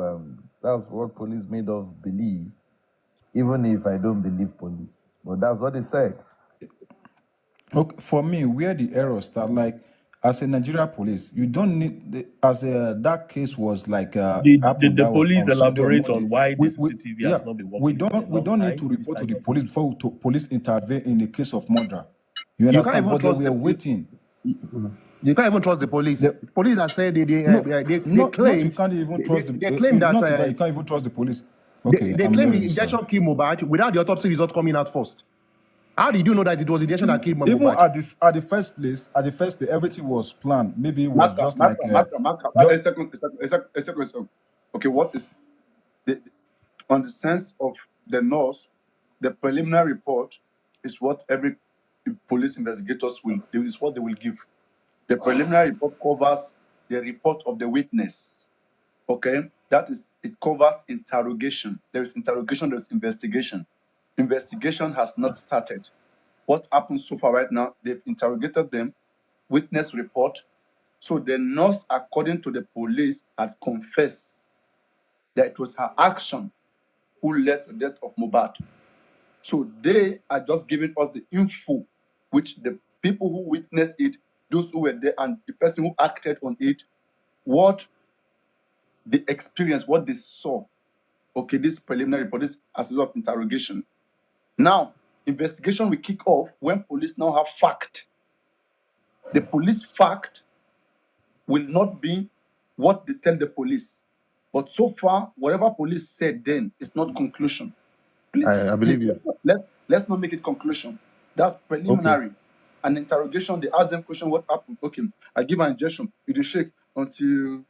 That's what police made us believe, even if I don't believe police. But that's what they said. Okay, for me, where the error start, like as a Nigeria police, you don't need that case was like The happened. That was police on Sunday or elaborate Monday. on why the We, CCTV has not been working. we don't need to report to the police before police intervene in the case of murder. You You can't understand? even But they trust were waiting. You can't even trust the police. Police that said they Not claimed you can't even trust they claim that not that you can't even trust the police. they Okay, I'm claim hearing the you, sir. injection killed Mohbad without the autopsy result coming out first. How did you know that it was injection that killed Even Mohbad? at the first place, everything was planned. Maybe it was just like A second. Okay, what is on the sense of the nurse? The preliminary report is what every police investigators is what they will give. The preliminary report covers the report of the witness. Okay, that is, it covers interrogation. There is interrogation. There is investigation. Investigation has not started. What happens so far right now? They've interrogated them. Witness report. So the nurse, according to the police, had confessed that it was her action who led to the death of Mohbad. So they are just giving us the info, which the people who witnessed it, those who were there, and the person who acted on it, what they experienced, what they saw. Okay, this preliminary report, this as a result of interrogation. Now, investigation will kick off when police now have fact. The police fact will not be what they tell the police. But so far, whatever police said then is not conclusion. Please, I believe you. Let's not make it conclusion. That's preliminary. Okay. An interrogation, they ask them question, what happened? Okay, I give an injection, you shake until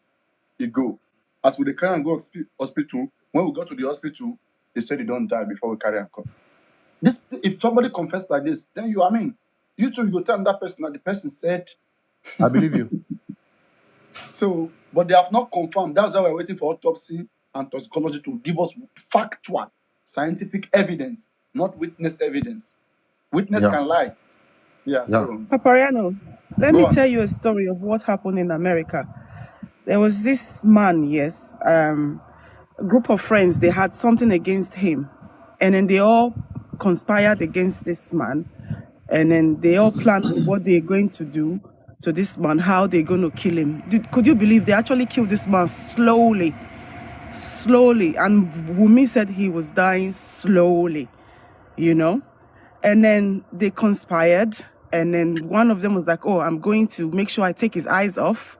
you go. As we carry and go hospital, when we got to the hospital, they said they don't die before we carry and come. This, if somebody confessed like this, then you too, you tell that person that the person said. I believe you. So, but they have not confirmed. That's why we're waiting for autopsy and toxicology to give us factual, scientific evidence, not witness evidence. Witness can lie. So. Papariano, let me tell you a story of what happened in America. There was this man, yes, a group of friends, they had something against him. And then they all conspired against this man. And then they all planned what they're going to do to this man, how they're going to kill him. Could you believe they actually killed this man slowly? And Wunmi said he was dying slowly, And then they conspired. And then one of them was like, oh, I'm going to make sure I take his eyes off.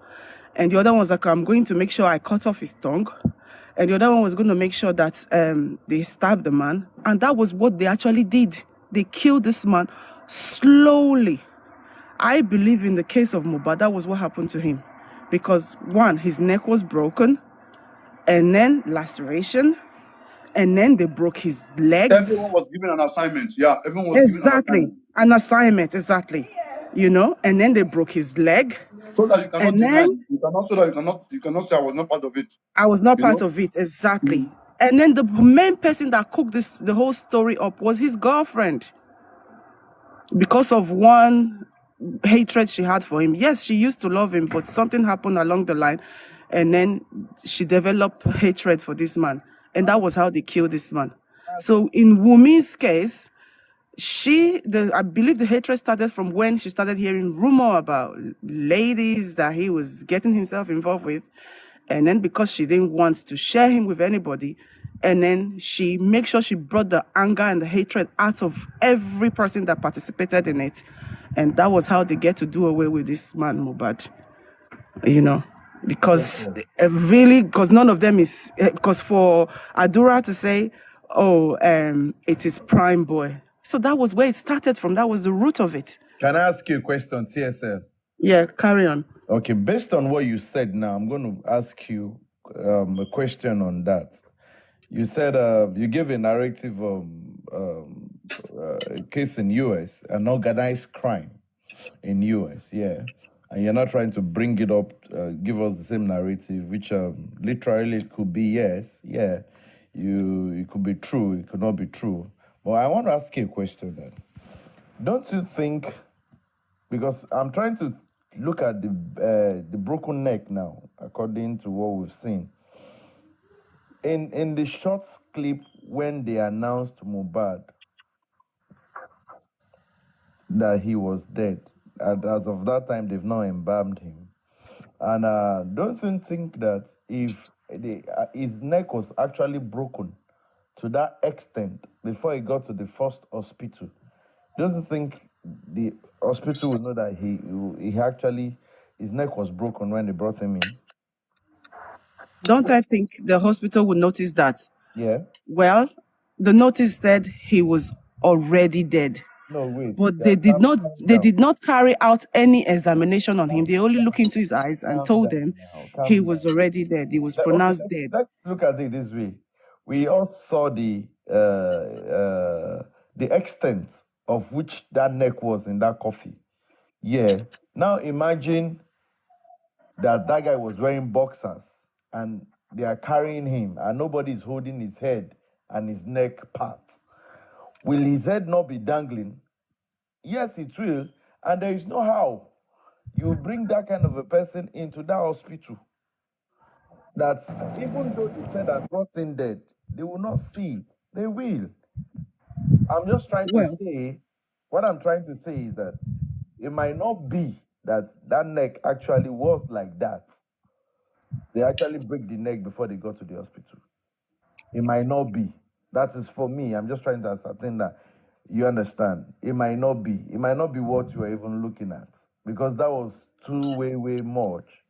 And the other one was like, I'm going to make sure I cut off his tongue. And the other one was going to make sure that they stabbed the man. And that was what they actually did. They killed this man slowly. I believe in the case of Mohbad, that was what happened to him. Because one, his neck was broken, and then laceration, and then they broke his legs. Everyone was given an assignment. Yeah, everyone was given an Exactly. assignment. An assignment, exactly. You know, and then they broke his leg. So that you cannot And deny. then You cannot so that you cannot say I was not part of it. I was not You part know? of it, exactly. And then the main person that cooked the whole story up was his girlfriend. Because of one hatred she had for him. Yes, she used to love him, but something happened along the line, and then she developed hatred for this man. And that was how they killed this man. So in Wunmi's case, I believe the hatred started from when she started hearing rumor about ladies that he was getting himself involved with. And then because she didn't want to share him with anybody, and then she made sure she brought the anger and the hatred out of every person that participated in it. And that was how they get to do away with this man, Mohbad. You know, because really, because none of them is, because for Adura to say, oh, it is Prime Boy. So that was where it started from. That was the root of it. Can I ask you a question, TSL? Yeah, carry on. Okay, based on what you said now, I'm going to ask you a question on that. You said you gave a narrative case in US, an organized crime in US, yeah. And you're not trying to bring it up, give us the same narrative, which literally it could be yes, yeah. It could be true, it could not be true. But I want to ask you a question then. Don't you think, because I'm trying to look at the broken neck now, according to what we've seen. In the short clip when they announced Mohbad that he was dead, and as of that time they've now embalmed him. And don't you think that if his neck was actually broken to that extent before he got to the first hospital, don't you think the hospital would know that he actually, his neck was broken when they brought him in? Don't I think the hospital would notice that? Yeah. Well, the notice said he was already dead. No, wait. But they did not carry out any examination on him. They only looked into his eyes and told him he was already dead. He was pronounced dead. Let's look at it this way. We all saw the extent of which that neck was in that coffee. Yeah. Now imagine that guy was wearing boxers and they are carrying him and nobody is holding his head and his neck part. Will his head not be dangling? Yes, it will. And there is no how you bring that kind of a person into that hospital that even though they said that brought in dead, they will not see it. They will. I'm just trying to say, what I'm trying to say is that it might not be that neck actually was like that. They actually break the neck before they got to the hospital. It might not be. That is for me. I'm just trying to ascertain that. You understand? It might not be. It might not be what you are even looking at, because that was way much,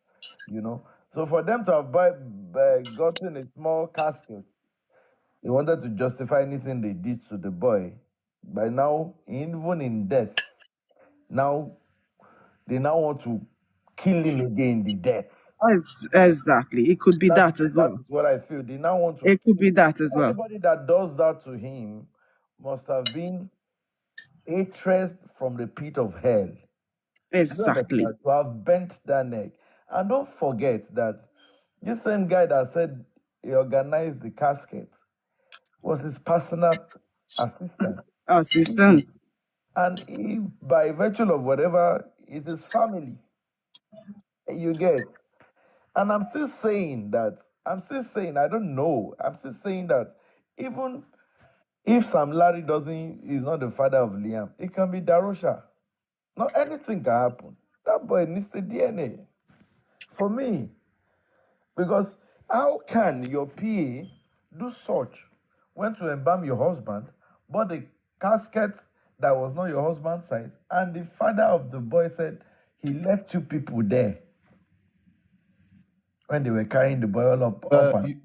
you know. So for them to have gotten a small casket, they wanted to justify anything they did to the boy. By now, even in death, now they now want to kill him again, the death. Exactly. It could be that as well. That's what I feel. They now want to. It could be that as well. Anybody that does that to him must have been hatred from the pit of hell. Exactly. To have bent that neck. And don't forget that this same guy that said he organized the casket was his personal assistant. And he, by virtue of whatever, is his family. You get. And I'm still saying, I don't know. I'm still saying that even if Sam Larry is not the father of Liam, it can be Darosha. Not anything can happen. That boy needs the DNA. For me. Because how can your PA do such when to embalm your husband, but the casket that was not your husband's size, and the father of the boy said he left two people there when they were carrying the boy all up and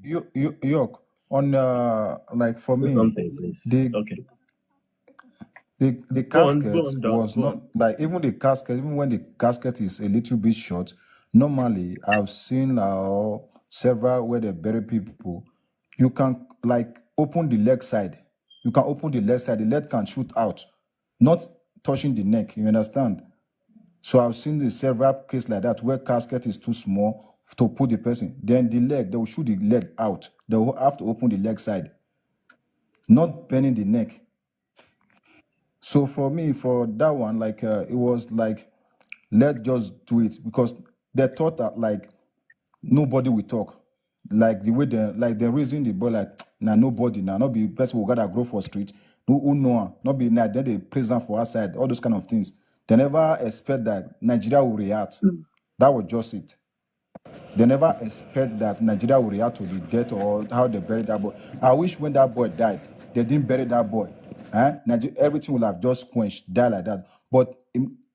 York, on like for Say me, something, please. the Okay. The casket was not like even the casket, even when the casket is a little bit short. Normally, I've seen several where they bury people. You can like open the leg side. You can open the leg side. The leg can shoot out, not touching the neck. You understand? So I've seen the several cases like that where casket is too small to put the person. Then the leg, they will shoot the leg out. They will have to open the leg side, not bending the neck. So for me, for that one, like it was like, let's just do it because they thought that like nobody will talk. Like the way they reason the boy like nah nobody nah not be person who gotta grow for street who know not be nah then they place them for outside all those kind of things. They never expect that Nigeria will react. That was just it. They never expect that Nigeria will react to the death or how they buried that boy. I wish when that boy died, they didn't bury that boy. Everything would have just quenched, died like that. But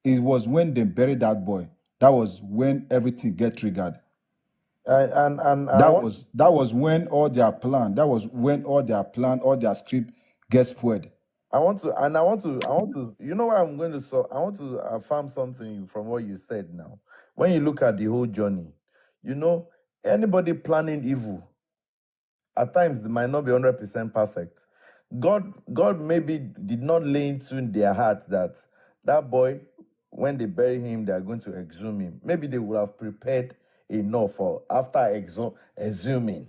it was when they buried that boy, that was when everything get triggered. That was when all their plan, all their script gets spoiled. I want to, you know what I'm going to say? I want to affirm something from what you said now. When you look at the whole journey, you know, anybody planning evil, at times they might not be 100% perfect. God maybe did not lay into their heart that boy, when they bury him, they are going to exhume him. Maybe they would have prepared enough for after exhuming.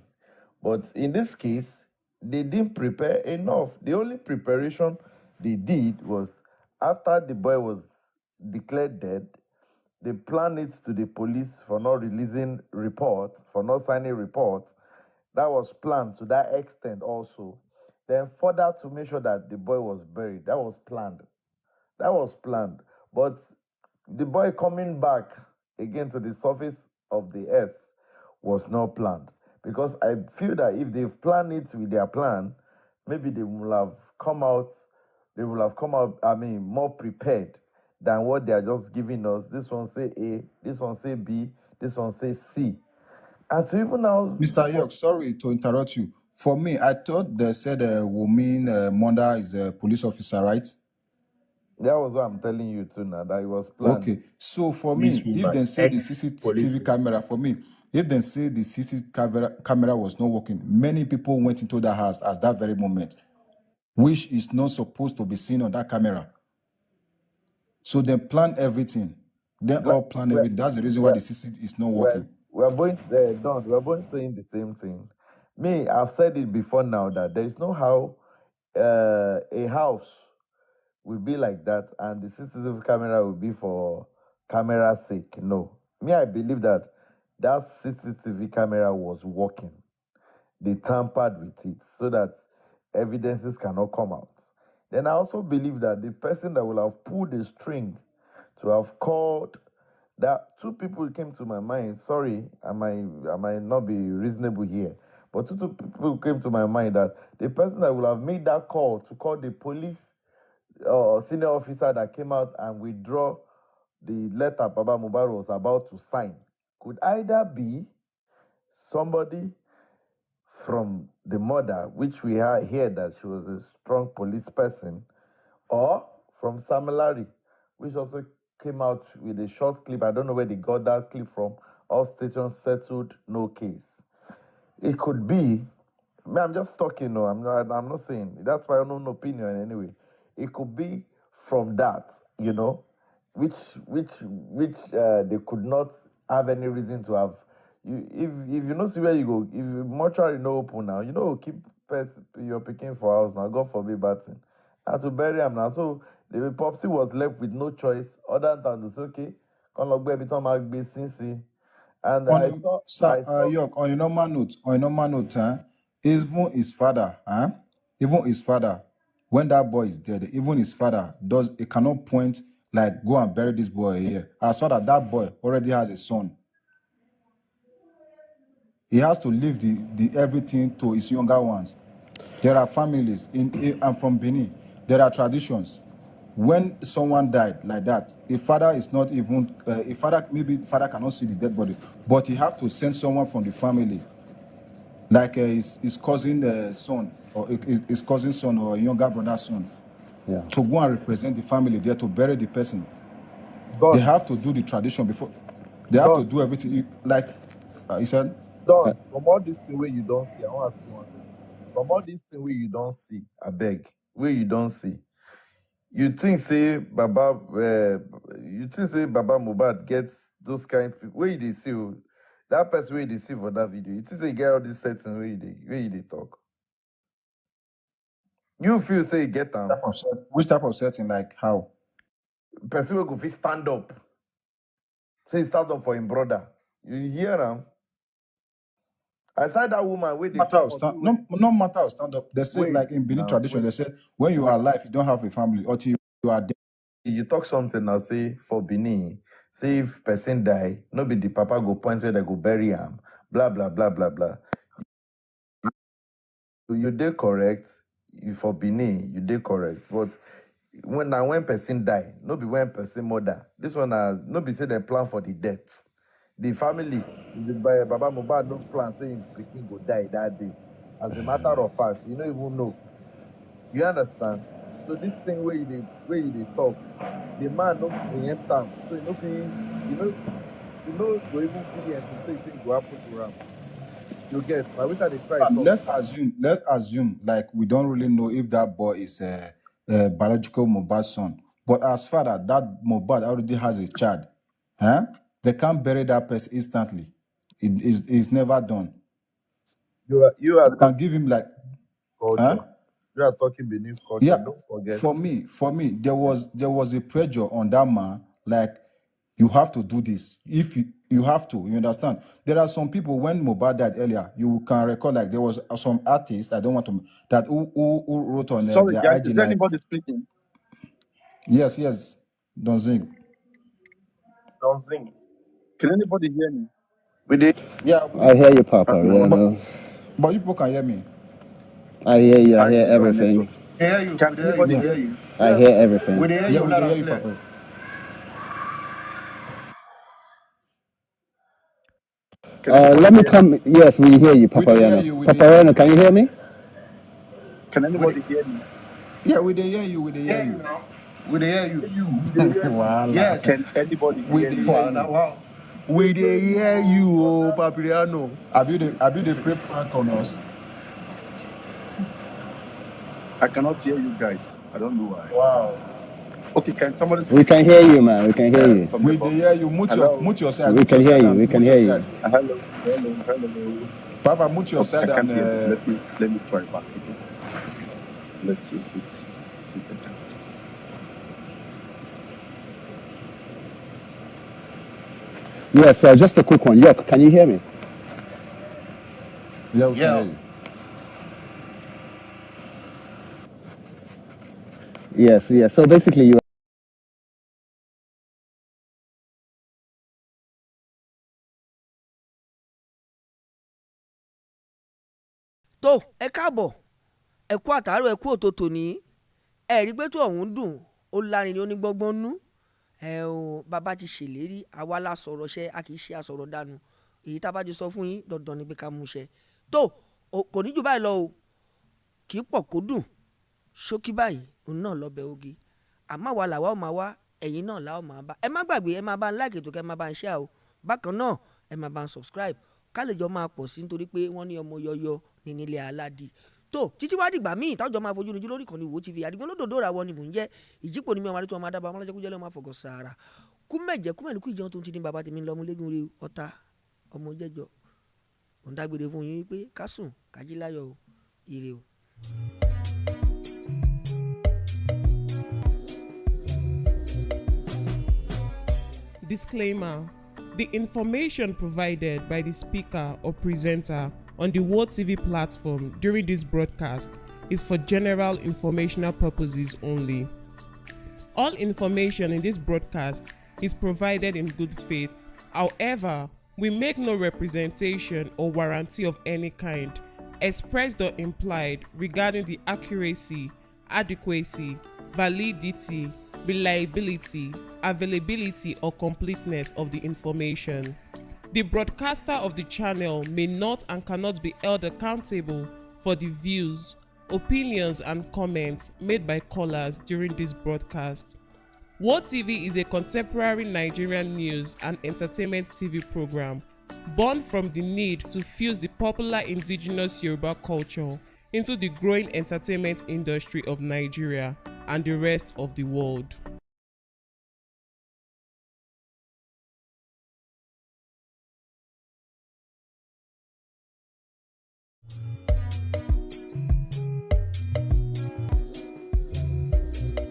But in this case, they didn't prepare enough. The only preparation they did was after the boy was declared dead, they planned it to the police for not releasing reports, for not signing reports. That was planned to that extent also. Then further to make sure that the boy was buried. That was planned. But the boy coming back again to the surface of the earth was not planned. Because I feel that if they've planned it with their plan, maybe they will have come out, more prepared than what they are just giving us. This one say A, this one say B, this one say C. And so even now... Mr. York, sorry to interrupt you. For me, I thought they said Wunmi mother is a police officer, right? That was what I'm telling you too now, that it was planned. Okay, so for me, if they say the CCTV camera, if they say the CCTV camera was not working, many people went into that house at that very moment, which is not supposed to be seen on that camera. So they plan everything. They all plan everything. That's the reason why the CCTV is not working. We're both saying the same thing. Me, I've said it before now that there is no how a house will be like that and the CCTV camera will be for camera's sake. No. Me, I believe that CCTV camera was working. They tampered with it so that evidences cannot come out. Then I also believe that the person that will have pulled the string to have called, that two people came to my mind. Sorry, I might not be reasonable here, but two people came to my mind that the person that will have made that call to call the police senior officer that came out and withdraw the letter Baba Mohbad was about to sign could either be somebody from the mother, which we hear that she was a strong police person, or from Sam Larry, which also came out with a short clip. I don't know where they got that clip from. All stations settled, no case. It could be. I'm just talking. No, I'm not saying. That's my own opinion anyway. It could be from that, you know, which they could not have any reason to have. If you know see where you go, if mortuary no open now, you know keep your picking for house now. God forbid bad thing. And to bury him now, so the Popsy was left with no choice other than to say, okay, come look baby, Tom be since. And York, on a normal note, even his father, when that boy is dead, even his father it cannot point like go and bury this boy here. As far as that boy already has a son, he has to leave the everything to his younger ones. There are families I'm from Benin. There are traditions. When someone died like that, a father is not even maybe the father cannot see the dead body, but he have to send someone from the family, like his cousin son or his cousin son or younger brother's son, to go and represent the family there to bury the person. Don, They have to do the tradition before. They have to Don, do everything. Like he said, Don, from all this thing where you don't see, I want to ask you one thing. From all this thing where you don't see, I beg, where you don't see, you think say Baba Mohbad gets those kind of people where they see that person where they see for that video. You think say you get all this setting where they talk. You feel say you get them. Which type of setting? Like how? Person will go fit stand up. Say stand up for him brother. You hear him? Aside that woman where they no matter how stand up. They say like in Benin tradition, they say when you are alive, you don't have a family until you are dead. You talk something now, say for Benin, say if person die, no be the papa go point where they go bury him, blah blah blah blah blah. You did correct. You for Benin, you did correct. But when person die, no be when person murder. This one no be say they plan for the death. The family, Baba Mohbad no plan say him pikin go die that day. As a matter of fact, you don't even know. You understand? So this thing where you talk, the man no preempt am. So you know go even feel the anticipation go happen to am. You get my week they try. Let's assume like we don't really know if that boy is a biological Mohbad's son. But as far as that Mohbad already has a child, they can't bury that person instantly. It's never done. You are can give him like culture. You are talking Benin culture. Yeah, Don't forget. for me, there was a pressure on that man. Like you have to do this. If you have to, you understand. There are some people when Mohbad died earlier, you can recall like there was some artist. I don't want to that who wrote on Sorry, their guys, IG is there like anybody speaking? yes, don't sing. Don't sing. Can anybody hear me? We did. Yeah, I hear you, Papa. Yeah, no. But you people can hear me. I hear you. I hear This is my everything. network. Hear you. Can anybody Yeah. hear you? I hear everything. We hear Yeah, you we loud hear and you, clear. Papa. Can anybody Let me hear come. me? Yes, we hear you, We dey hear Paparano. you. We dey hear Paparano, you. can you hear me? Can anybody hear me? Yeah, we dey hear you. We dey hear Hear you you. now. We hear you. Voila. Yes. Can anybody We hear dey me? hear you. Wow. We dey hear you, oh, Papiano. Have you the prep prank on us? I cannot hear you guys. I don't know why. Wow. Okay, can somebody We speak can hear you, man. We can hear you. from the We dey hear box? you. Mute Hello? your side. We Mute your can hear side you. and We can mute hear your you. side. Hello. Papa, mute your Okay, I side can't and hear them. Let me try back again. Let's see if it's better this time. Yes, just a quick one. Yok, can you hear me? yeah, we can hear Yeah. you. Yes. So basically, you. tó ẹ káàbọ̀ ẹ kú àtàárọ̀ ẹ kú òtòtò ní ẹ rí pé tó ọ̀hún dùn ó lárin ni ó ní gbọ́ngbọ́n nú ẹ ò bàbá ti ṣèlérí àwa la sọ̀rọ̀ ṣẹ a kì í ṣe àsọ̀rọ̀ dànù èyí tá a bá ti sọ fún yín dandan ni pé ká mú ṣẹ tó kò ní jù báyìí lọ o kì í pọ̀ kó dùn ṣókí báyìí òun náà lọ́bẹ̀ oge àmọ́ àwa làwa ò máa wá ẹ̀yin náà làwa ò máa bá ẹ má gbàgbé ẹ máa bá ń like ètò kẹ́ ẹ máa bá ń share o bákan náà ẹ máa bá ń subscribe ká lè jọ máa pọ̀ sí nítorí pé wọ́n ní ọmọ yọyọ ní nílé aládìí tó títí wá dìgbà míì táwọn jọ máa fojú níjú lórí ìkànnì Wo TV àdìgbò lódòdó ra wọn ni mò ń jẹ́ ìjípò ní mi àwọn àdìtú ọmọ adábàá ọmọlájẹ kújẹ́ lọ́mọ àfọ̀gọ̀ sàárà kú mẹ́jẹ kú mẹ́rin kú ìjẹun tó ń ti ní bàbá tèmi lọ́mú lẹ́gùn rí ọ̀tá ọmọ jẹ́jọ òun dágbére fún yín pé ká sùn ká jí láyọ̀ o ire o. Disclaimer: the information provided by the speaker or presenter on the Wo TV platform during this broadcast is for general informational purposes only. All information in this broadcast is provided in good faith. However, we make no representation or warranty of any kind, expressed or implied, regarding the accuracy, adequacy, validity, reliability, availability, or completeness of the information. The broadcaster of the channel may not and cannot be held accountable for the views, opinions, and comments made by callers during this broadcast. Wo TV is a contemporary Nigerian news and entertainment TV program born from the need to fuse the popular indigenous Yoruba culture into the growing entertainment industry of Nigeria and the rest of the world.